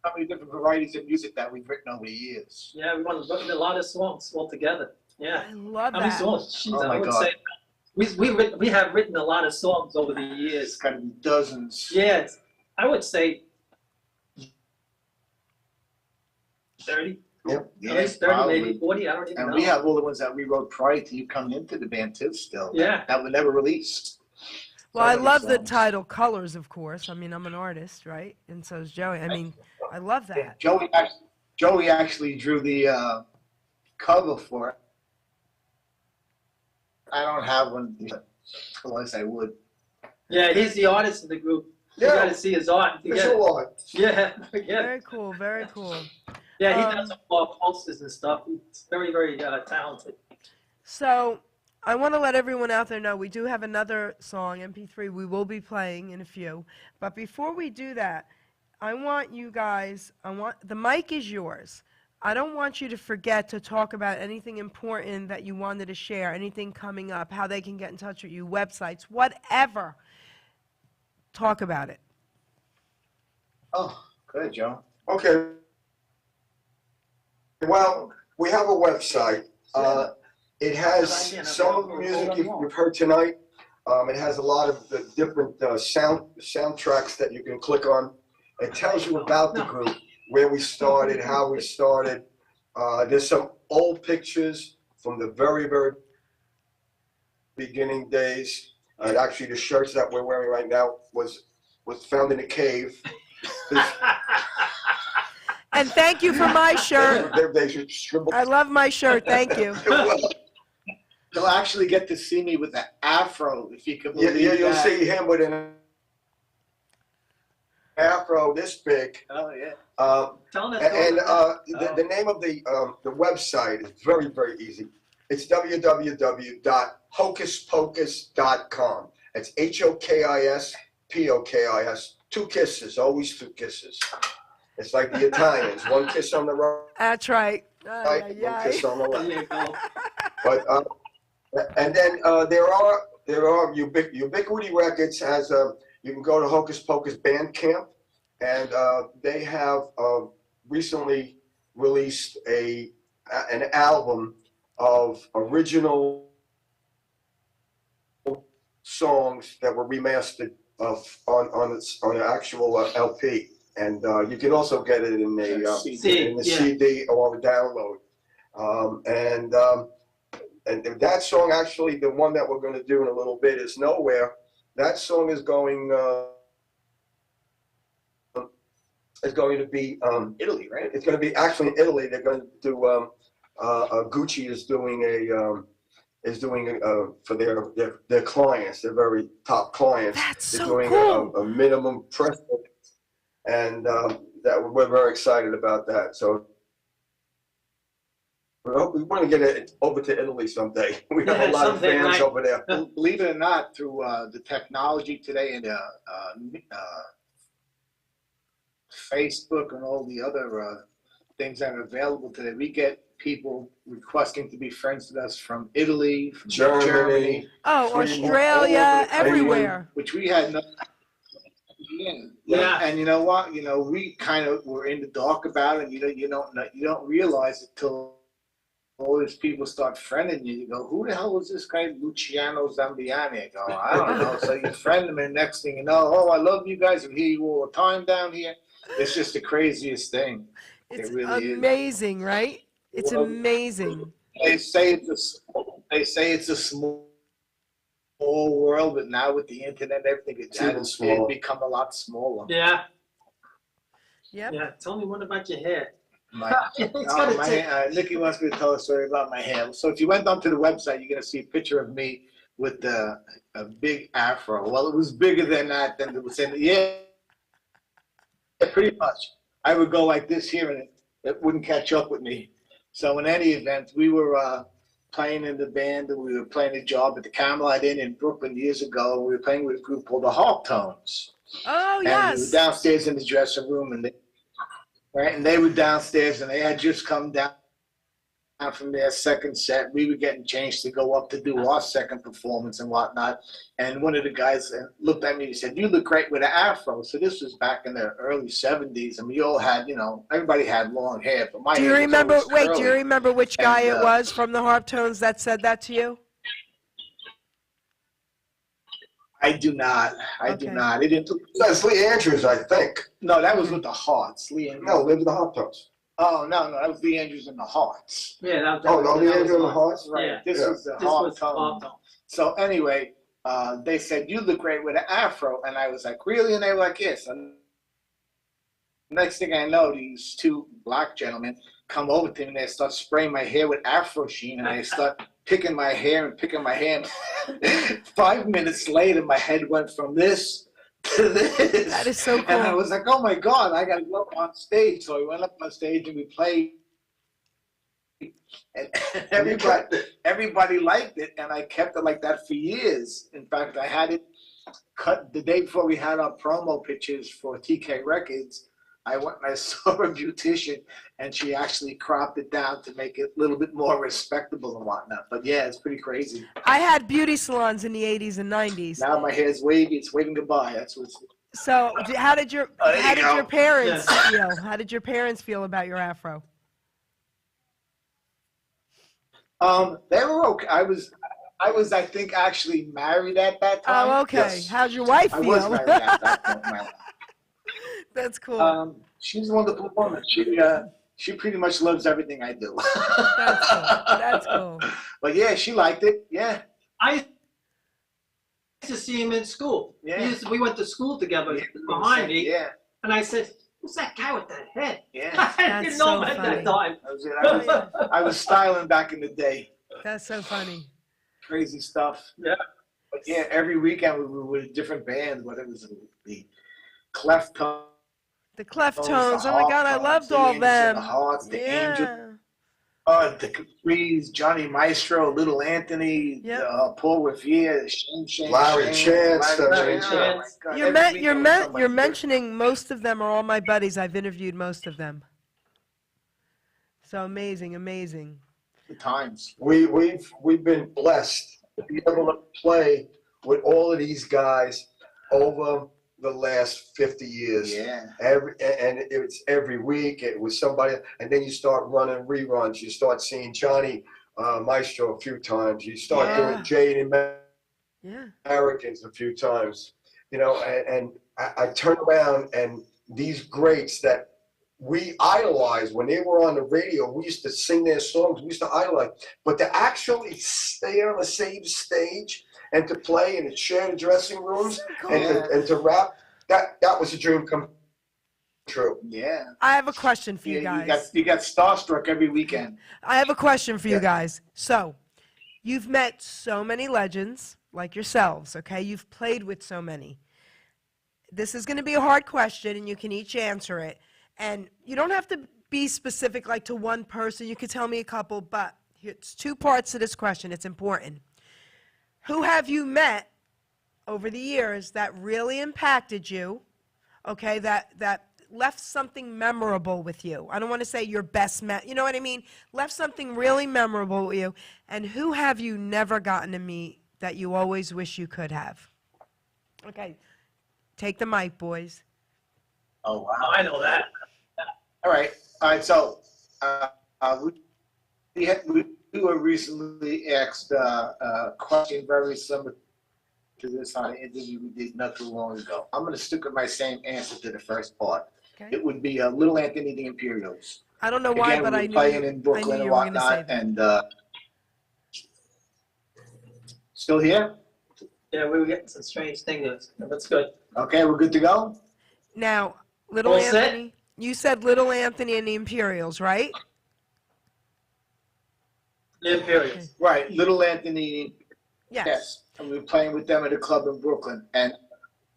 How many different varieties of music that we've written over the years? Yeah, we want to written a lot of songs all together. Yeah. I love How many that. songs? Jeez, Oh I my would God. say we have written a lot of songs over the years. It's got to be dozens. Yeah, I would say 30. Yep. At least 30, probably. maybe 40. I don't even And know. we have all the ones that we wrote prior to you coming into the band too. Still, Yeah. that were never released. Well, I So many love the songs. title Colors, of course. I mean, I'm an artist, right? And so is Joey. I mean, I love Yeah, that. Joey actually drew the cover for it. I don't have one, unless I would. Yeah, he's the artist of the group. You Yeah. got to see his art. to It's get a it. lot. Yeah, yeah. Very cool, very cool. Yeah, he Um, does all posters and stuff. He's very, very talented. So I want to let everyone out there know we do have another song, MP3, we will be playing in a few. But before we do that, I want you guys, the mic is yours. I don't want you to forget to talk about anything important that you wanted to share, anything coming up, how they can get in touch with you, websites, whatever. Talk about it. Oh, good, Joe. Okay. Well, we have a website. It has some of the music you've heard tonight. It has a lot of the different soundtracks that you can click on. It tells you about the group, where we started, how we started. There's some old pictures from the very, very beginning days. Actually, the shirts that we're wearing right now was found in a cave. And thank you for my shirt. They scribbled. I love my shirt. Thank you. You'll actually get to see me with the afro, if you can Yeah, believe you'll that. see him with an afro this big. Oh, yeah. Tell him And the name of the website is very, very easy. It's www.hokispokis.com. It's HOKISPOKIS. 2 kisses, always 2 kisses. It's like the Italians, 1 kiss on the right, That's right. 1 kiss on the There left. you go. But and then there are Ubiquity Records has you can go to Hokis Pokis Bandcamp, and they have recently released an album of original songs that were remastered on an actual LP, and you can also get it in a CD or a download. And that song, actually, the one that we're going to do in a little bit is Nowhere. That song is going to be Italy, right? it's going to be actually in Italy. They're going to do Gucci is doing for their clients, their very top clients. That's They're so doing cool. a minimum press, and that we're very excited about that. So we want to get it over to Italy someday. We have a lot of Someday, fans right? over there. Believe it or not, through the technology today and Facebook and all the other things that are available today, we get people requesting to be friends with us from Italy, from Germany, Oh, Sweden, Australia, all over, everywhere. which we had no. Yeah. And you know what? We kind of were in the dark about it. And you don't realize it till all these people start friending you. You go, who the hell was this guy Luciano Zambiani? I go, I don't know. So you friend him, and next thing you know, oh, I love you guys. We hear you all the time down here. It's just the craziest thing. It's It really is. amazing, right? It's Well, amazing. They say it's a small world, but now with the internet and everything, It's even it's smaller. become a lot smaller. Yeah. Yep. Yeah. Tell me one about your hair. Nicky wants me to tell a story about my hair. So if you went onto the website, you're gonna see a picture of me with a big afro. Well, it was bigger than that. Than it was in. Yeah, pretty much. I would go like this here, and it wouldn't catch up with me. So in any event, we were playing in the band, and we were playing a job at the Camelot Inn in Brooklyn years ago. We were playing with a group called the Hawktones. Oh, And we yes. were downstairs in the dressing room, and they were downstairs, and they had just come down from their second set. We were getting changed to go up to do our second performance and whatnot. And one of the guys looked at me and said, "You look great with an afro." So this was back in the early 70s, and we all had, everybody had long hair. But my Do you hair was remember? always Wait, do you curly. remember which guy And, it was from the Harptones that said that to you? I do not. I do Okay. not. It didn't. That's Lee Andrews, I think. No, that was with the Hearts. Lee Andrews. No, Live with the Hoptones. Oh, no, that was Lee Andrews and the Hearts. Yeah. Oh, no, Lee Andrews and the Hearts? Right. Yeah. This Yeah. was the This was Hawk. Hawk. So anyway, they said, "You look great with an afro," and I was like, "Really?" And they were like, "Yes." And next thing I know, these two black gentlemen come over to me and they start spraying my hair with Afro Sheen, and they start picking my hair and picking my hair. 5 minutes later, my head went from this to this. That is so And I cool. was like, "Oh my God, I got to go up on stage." So I went up on stage and we played. And everybody liked it, and I kept it like that for years. In fact, I had it cut the day before we had our promo pictures for TK Records. I went and I saw a beautician, and she actually cropped it down to make it a little bit more respectable and whatnot. But yeah, it's pretty crazy. I had beauty salons in the 80s and 90s. Now my hair's wavy; it's waving goodbye. That's what's. So, how did your There you go. parents feel? How did your parents feel about your afro? They were okay. I think, actually married at that time. Oh, okay. Yes. How'd your wife I was feel? married at that point. in my life. That's cool. She's a wonderful woman. She pretty much loves everything I do. That's cool. That's cool. But yeah, she liked it. Yeah. I used to see him in school. Yeah. We went to school together Yeah, behind me, Yeah. and I said, "Who's that guy with that head?" Yeah. I That's didn't know so him at funny. that time. That was it. I was styling back in the day. That's so funny. Crazy stuff. Yeah. But yeah, every weekend we were with a different band, whether it was the Cleft Tones, The Cleft the Tones. Oh my God, I Hawk loved Tones, all the them. Angels, the Hearts, the Angels, Yeah. the Capri's, Johnny Maestro, Little Anthony, Yep. Paul Revere, Shane, Larry Chance, Larry Chance. Oh my God, You're, every weekend was somebody you're different. mentioning most of them are all my buddies. I've interviewed most of them. So amazing, amazing. The times. We've been blessed to be able to play with all of these guys over the last 50 years. Yeah. It's every week. It was somebody, and then you start running reruns. You start seeing Johnny Maestro a few times. You start Yeah. doing Jade and Yeah. Americans a few times. And I turn around, and these greats that we idolized when they were on the radio, we used to sing their songs, we used to idolize. But to actually stay on the same stage and to play and to share the dressing rooms and to rap, that was a dream come true. Yeah. I have a question for you Yeah, guys. you got starstruck every weekend. I have a question for you Yeah. guys. So, you've met so many legends like yourselves, okay? You've played with so many. This is going to be a hard question, and you can each answer it. And you don't have to be specific like to one person. You could tell me a couple, but it's two parts to this question. It's important. Who have you met over the years that really impacted you, okay, that left something memorable with you? I don't want to say your best you know what I mean? Left something really memorable with you. And who have you never gotten to meet that you always wish you could have? Okay, take the mic, boys. Oh, wow. Oh, I know that. All right. So we were recently asked a question very similar to this on an interview we did not too long ago. I'm going to stick with my same answer to the first part. Okay. It would be Little Anthony the Imperials. I don't know why, Again, but we I were knew playing you, in Brooklyn and were going to say whatnot, that. and still here? Yeah, we were getting some strange things. That's good. Okay, we're good to go? Now, Little All set? Anthony, you said Little Anthony and the Imperials, right? The Imperials. Right, Little Anthony, Yes. yes. And we were playing with them at a club in Brooklyn. And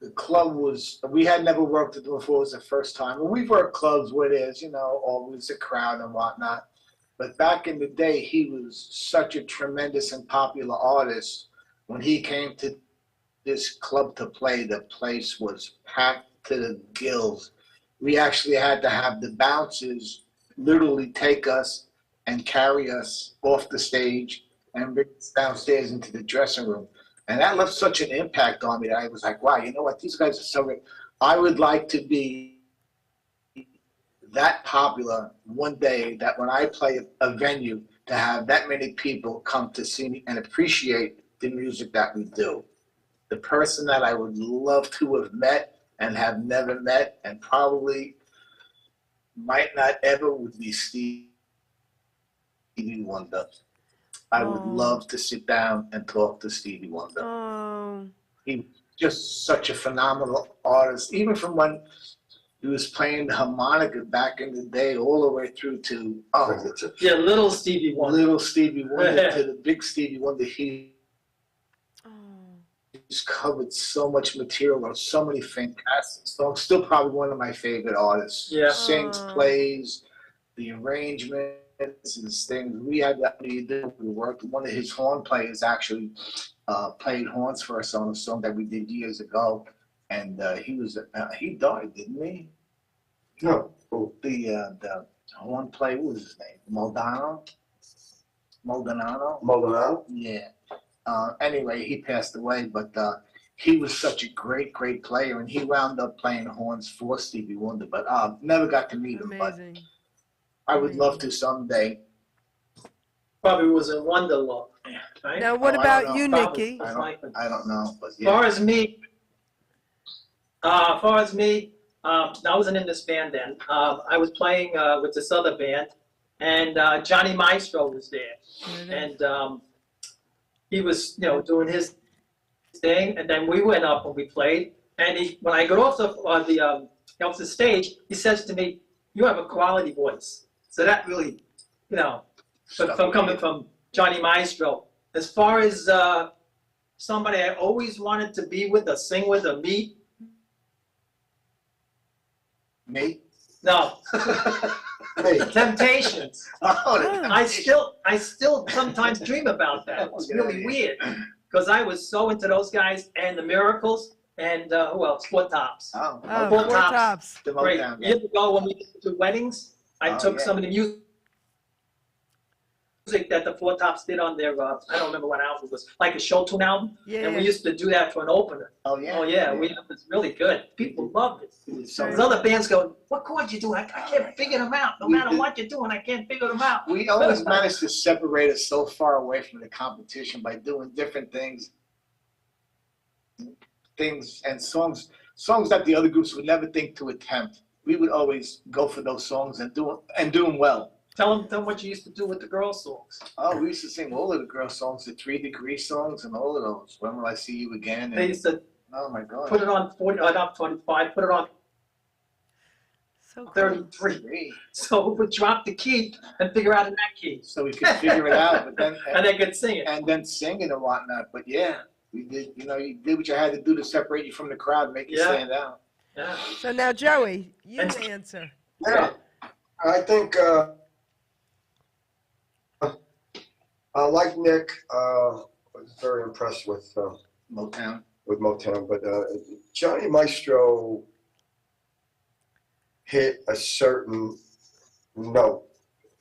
the club was, we had never worked with them before. It was the first time. And we've worked clubs where there's, you know, always a crowd and whatnot. But back in the day, he was such a tremendous and popular artist. When he came to this club to play, the place was packed to the gills. We actually had to have the bouncers literally take us and carry us off the stage and bring us downstairs into the dressing room. And that left such an impact on me that I was like, wow, you know what? These guys are so great. I would like to be that popular one day that when I play a venue, to have that many people come to see me and appreciate the music that we do. The person that I would love to have met and have never met and probably might not ever would be Stevie Wonder. I would love to sit down and talk to Stevie Wonder. Oh. He was just such a phenomenal artist, even from when he was playing the harmonica back in the day, all the way through to Yeah, little Stevie Wonder. little Stevie Wonder to the big Stevie Wonder. He's covered so much material on so many fantastic songs. Still probably one of my favorite artists. Yeah. Sings, plays, the arrangements and things. We had that we worked. One of his horn players actually played horns for us on a song that we did years ago, and he died, didn't he? No. The horn player, what was his name? Maldonado. Maldonado? Yeah. Anyway, he passed away, but he was such a great player, and he wound up playing horns for Stevie Wonder, but never got to meet him. Amazing. But I would love to someday. Probably was in Wonderlove. Right? Now, what I about don't you, know. Nickey? I don't know, but As yeah. far as me, I wasn't in this band then. I was playing with this other band, and Johnny Maestro was there, and he was, doing his thing, and then we went up and we played. And when I got off the stage, he says to me, "You have a quality voice." So that really, from coming from Johnny Maestro. As far as somebody I always wanted to be with or sing with or meet, Me? no. Hey. Temptations. Oh, I still sometimes dream about that. It's really weird because I was so into those guys and the Miracles and who else? Four Tops. Oh, Oh, Four Four Tops. Tops. the Great. Motown. Years ago when we used to do weddings, I Oh, took yeah. some of the music that the Four Tops did on their, I don't remember what album it was, like a show tune album. Yeah. And we used to do that for an opener. Oh yeah. Oh yeah, it was really good. People loved it. So Those other bands go, "What chords you doing? I can't figure them out. No matter what you're doing, I can't figure them out." we always managed to separate us so far away from the competition by doing different things and songs that the other groups would never think to attempt. We would always go for those songs and do them well. Tell them what you used to do with the girl songs. Oh, we used to sing all of the girl songs, the 3 Degree songs, and all of those. When Will I See You Again? They And, used to oh my God. put it on 40, not 25, put it on So cool. 33. So we would drop the key and figure out in that key. So we could figure it out, but then And they could sing it. and then singing and whatnot. But yeah, we did. You did what you had to do to separate you from the crowd, make you Yeah. stand out. Yeah. So now, Joey, you And- answer. Yeah, I think, like Nick, I was very impressed with Motown. Motown, but Johnny Maestro hit a certain note.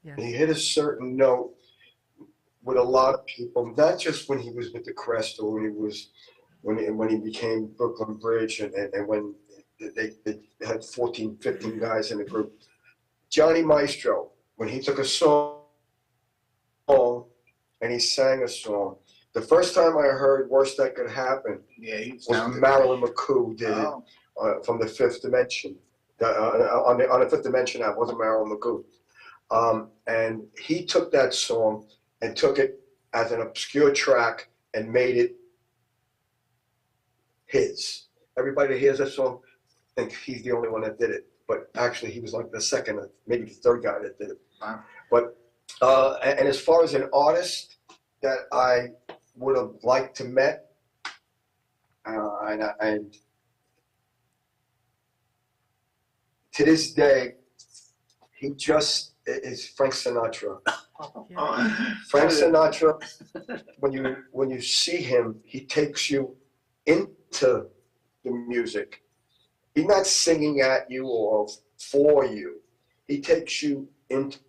Yes. He hit a certain note with a lot of people, not just when he was with the Crest or when he became Brooklyn Bridge and when they had 14, 15 guys in the group. Johnny Maestro, when he took a song and he sang a song. The first time I heard "Worst That Could Happen" Yeah, he was sounded Marilyn McCoo did it from the Fifth Dimension. On the Fifth Dimension app, wasn't Marilyn McCoo. And he took that song and took it as an obscure track and made it his. Everybody that hears that song thinks he's the only one that did it, but actually he was like the second, maybe the third guy that did it. Wow. But and as far as an artist that I would have liked to met, and to this day, he just is Frank Sinatra. Frank Sinatra, when you see him, he takes you into the music. He's not singing at you or for you. He takes you into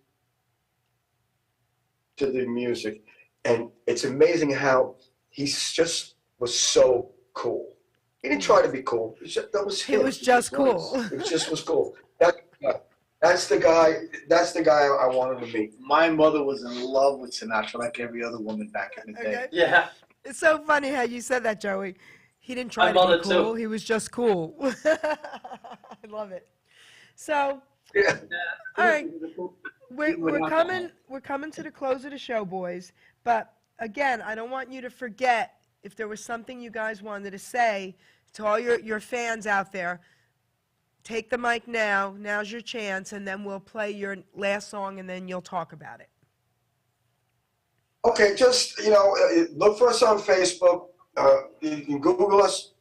the music, and it's amazing how he just was so cool. He didn't try to be cool. That was him. He was just cool. It just was cool. That's the guy. That's the guy I wanted to meet. My mother was in love with Sinatra, like every other woman back in the day. Okay. Yeah. It's so funny how you said that, Joey. He didn't try My to be mother, cool. too. He was just cool. I love it. So, Yeah. all right, we're coming to the close of the show, boys. But again, I don't want you to forget if there was something you guys wanted to say to all your fans out there. Take the mic now. Now's your chance, and then we'll play your last song, and then you'll talk about it. Okay, just look for us on Facebook. You can Google us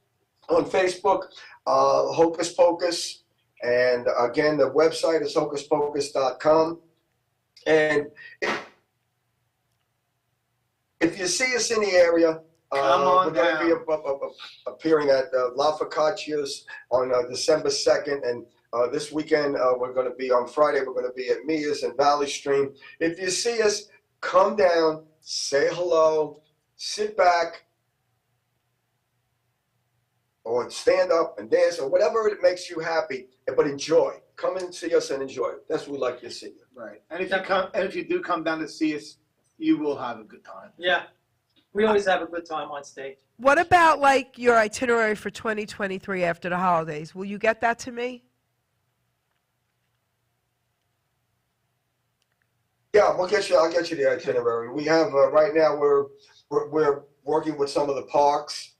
on Facebook, Hokis Pokis, and again, the website is hokispokis.com. And if you see us in the area, we're going to be appearing at La Focaccia's on December 2nd, and this weekend we're going to be on Friday. We're going to be at Mia's and Valley Stream. If you see us, come down, say hello, sit back, or stand up and dance, or whatever it makes you happy, but enjoy. Come and see us and enjoy. That's what we'd like you to see. Right. And if you do come down to see us, you will have a good time. Yeah. We always have a good time on stage. What about like your itinerary for 2023 after the holidays? Will you get that to me? Yeah, I'll get you the itinerary. We have right now we're working with some of the parks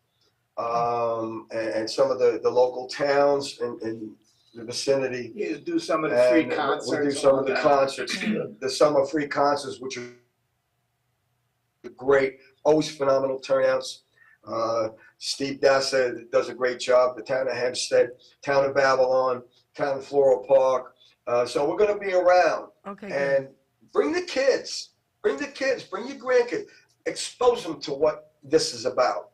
and some of the local towns in the vicinity. Yeah, do some of the free And concerts. we do some of the concerts, the summer free concerts, which are great, always phenomenal turnouts. Steve Dassa does a great job. The town of Hempstead, town of Babylon, town of Floral Park. So we're going to be around. Okay. And bring the kids, bring your grandkids, expose them to what this is about.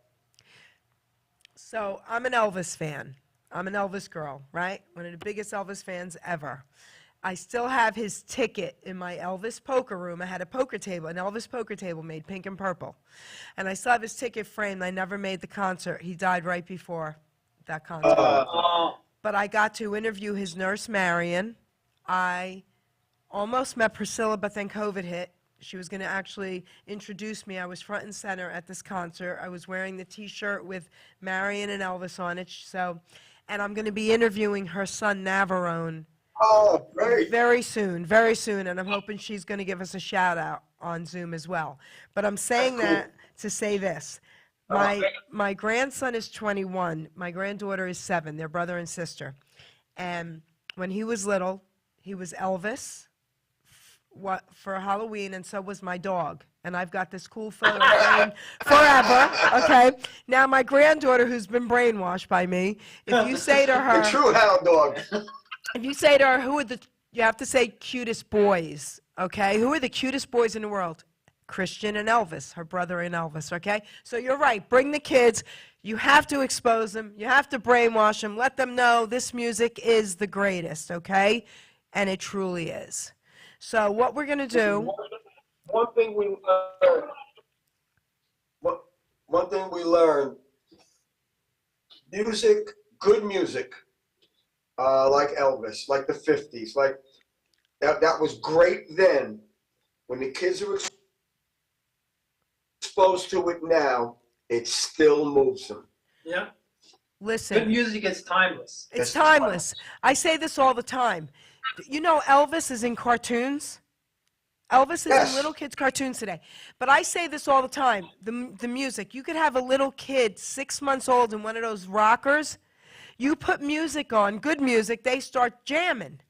So I'm an Elvis fan. I'm an Elvis girl, right? One of the biggest Elvis fans ever. I still have his ticket in my Elvis poker room. I had a poker table, an Elvis poker table made pink and purple. And I still have his ticket framed. I never made the concert. He died right before that concert. But I got to interview his nurse, Marion. I almost met Priscilla, but then COVID hit. She was going to actually introduce me. I was front and center at this concert. I was wearing the T-shirt with Marion and Elvis on it. So, and I'm going to be interviewing her son, Navarone, Oh, great. very soon, and I'm hoping she's going to give us a shout out on Zoom as well. But I'm saying that to say this. My grandson is 21. My granddaughter is 7. They're brother and sister. And when he was little, he was Elvis for Halloween, and so was my dog. And I've got this cool photo framed forever, okay? Now, my granddaughter, who's been brainwashed by me, if you say to her... The true hound dog. If you say to her, you have to say cutest boys, okay? Who are the cutest boys in the world? Christian and Elvis, her brother and Elvis, okay? So you're right, bring the kids. You have to expose them. You have to brainwash them. Let them know this music is the greatest, okay? And it truly is. So what we're going to do... One thing we learned, music, good music, like Elvis, like the 50s, like that was great then when the kids are close to it now, it still moves them. Yeah. Listen. Good music is timeless. It's timeless. I say this all the time. You know Elvis is in cartoons? Elvis is in little kids' cartoons today. But I say this all the time. The music. You could have a little kid, 6 months old, in one of those rockers. You put music on, good music, they start jamming.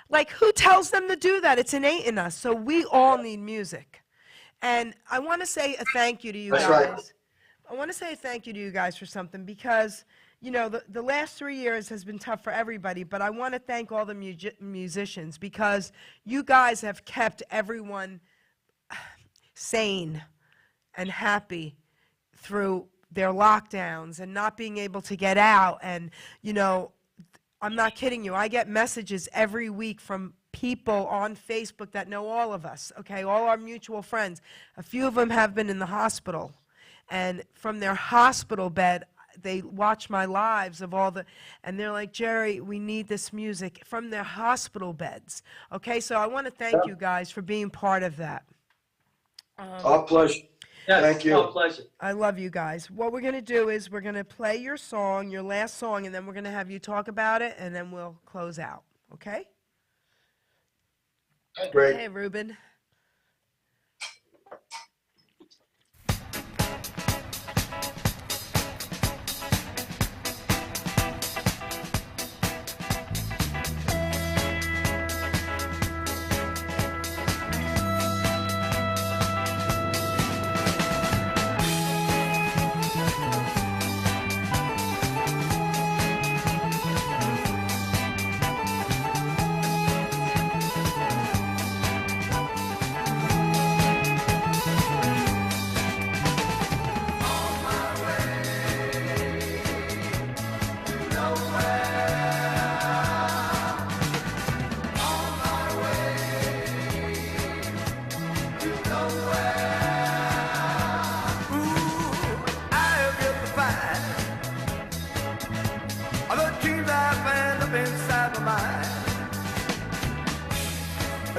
Like, who tells them to do that? It's innate in us. So we all need music. And I want to say a thank you to you guys. Right. I want to say a thank you to you guys for something because, you know, the last 3 years has been tough for everybody, but I want to thank all the musicians because you guys have kept everyone sane and happy through their lockdowns and not being able to get out. And, you know, I'm not kidding you. I get messages every week from people on Facebook that know all of us, okay, all our mutual friends. A few of them have been in the hospital. And from their hospital bed, they watch my lives of all the, and they're like, Geri, we need this music from their hospital beds. Okay, so I want to thank you guys for being part of that. Our pleasure. Yes, Thank you. Our pleasure. I love you guys. What we're going to do is we're going to play your song, your last song, and then we're going to have you talk about it, and then we'll close out. Okay? Great. Hey, Ruben.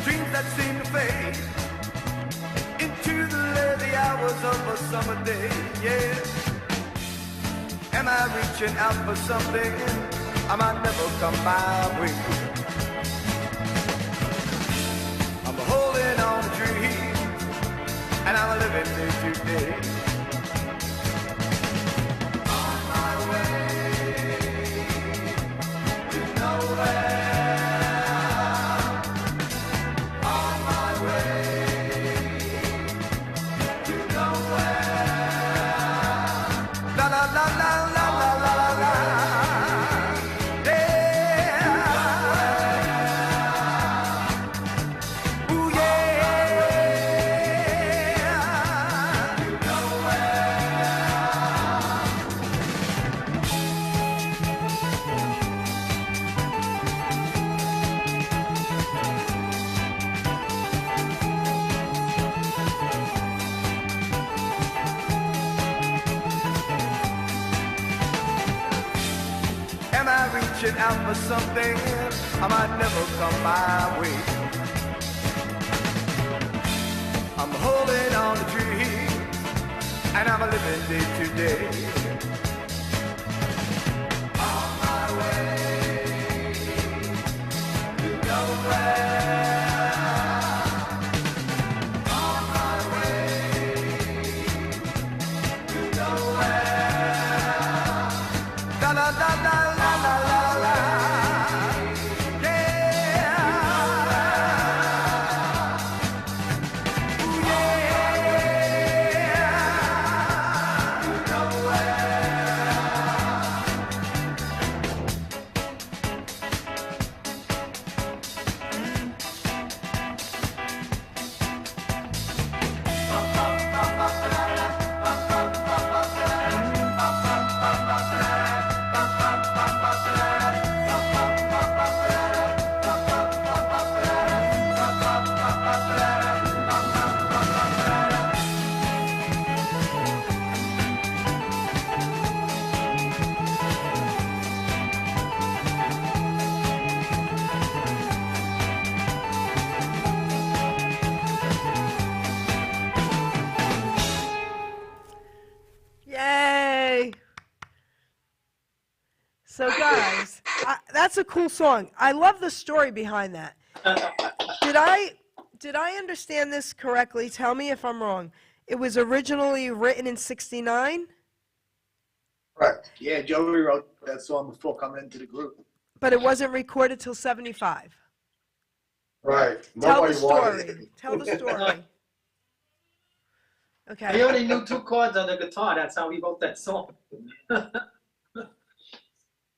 Dreams that seem to fade into the lazy hours of a summer day, yeah. Am I reaching out for something I might never come my way? I'm holding on to dreams and I'm living day to day. On my way to nowhere. Reaching out for something I might never come my way. I'm holding on to dreams and I'm living day to day. On my way to nowhere. On my way to nowhere. Da da da da. Nowhere. So, guys, that's a cool song. I love the story behind that. Did I understand this correctly? Tell me if I'm wrong. It was originally written in '69, Correct. Yeah, Joey wrote that song before coming into the group. but it wasn't recorded till '75. Right. Tell the Nobody wanted story. it. Tell the story. He Okay. only knew 2 chords on the guitar. That's how he wrote that song.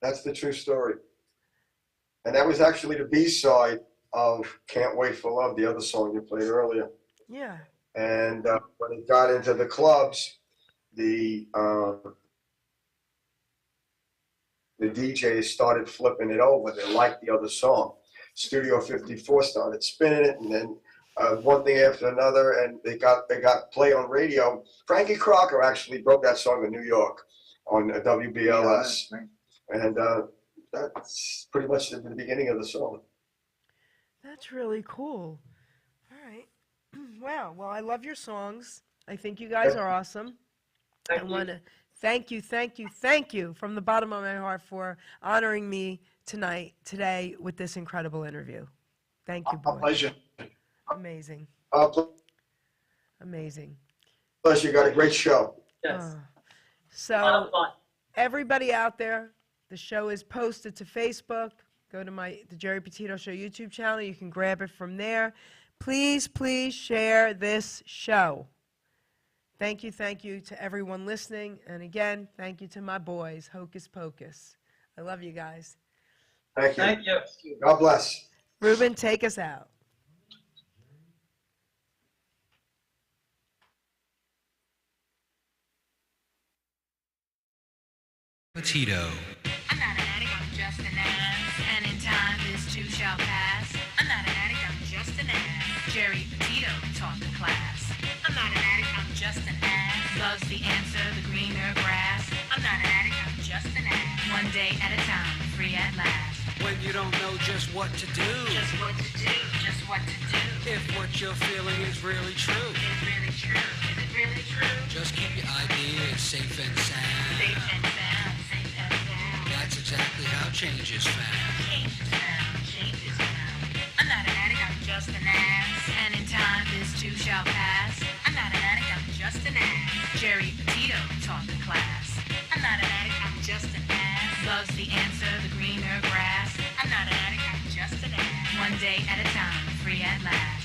That's the true story. And that was actually the B-side of Can't Wait for Love, the other song you played earlier. Yeah. And when it got into the clubs, the DJs started flipping it over. They liked the other song. Studio 54 started spinning it, and then one thing after another, and they got play on radio. Frankie Crocker actually broke that song in New York on WBLS, Yeah, right. and that's pretty much the beginning of the song. That's really cool. All right. Wow. Well, I love your songs. I think you guys are awesome. I Thank you. want to thank you from the bottom of my heart for honoring me today with this incredible interview. Thank you, A boys. pleasure. Amazing. Amazing. Plus, you got a great show. Yes. Oh. A lot So, of fun. everybody out there, the show is posted to Facebook. Go to the Geri Petito Show YouTube channel. You can grab it from there. Please, please share this show. Thank you to everyone listening. And again, thank you to my boys, Hokis Pokis. I love you guys. Thank you. Thank you. God bless. Ruben, take us out. Petito. I'm not an addict, I'm just an ass. And in time, this too shall pass. I'm not an addict, I'm just an ass. Geri Petito taught the class. I'm not an addict, I'm just an ass. Love's the answer, the greener grass. I'm not an addict, I'm just an ass. One day at a time, free at last. When you don't know just what to do. Just what to do, just what to do. If what you're feeling is really true. Is really true, is it really true? Just keep your ideas safe and sound. Safe and sound, safe and sound. That's exactly how change is found. Change is found, change is found. I'm not an addict, I'm just an ass. And in time, this too shall pass. I'm not an addict, I'm just an ass. Geri Petito taught the class. I'm not an addict, I'm just an ass. Love's the answer, the greener grass. I'm not an addict, I'm just an ass. One day at a time, free at last.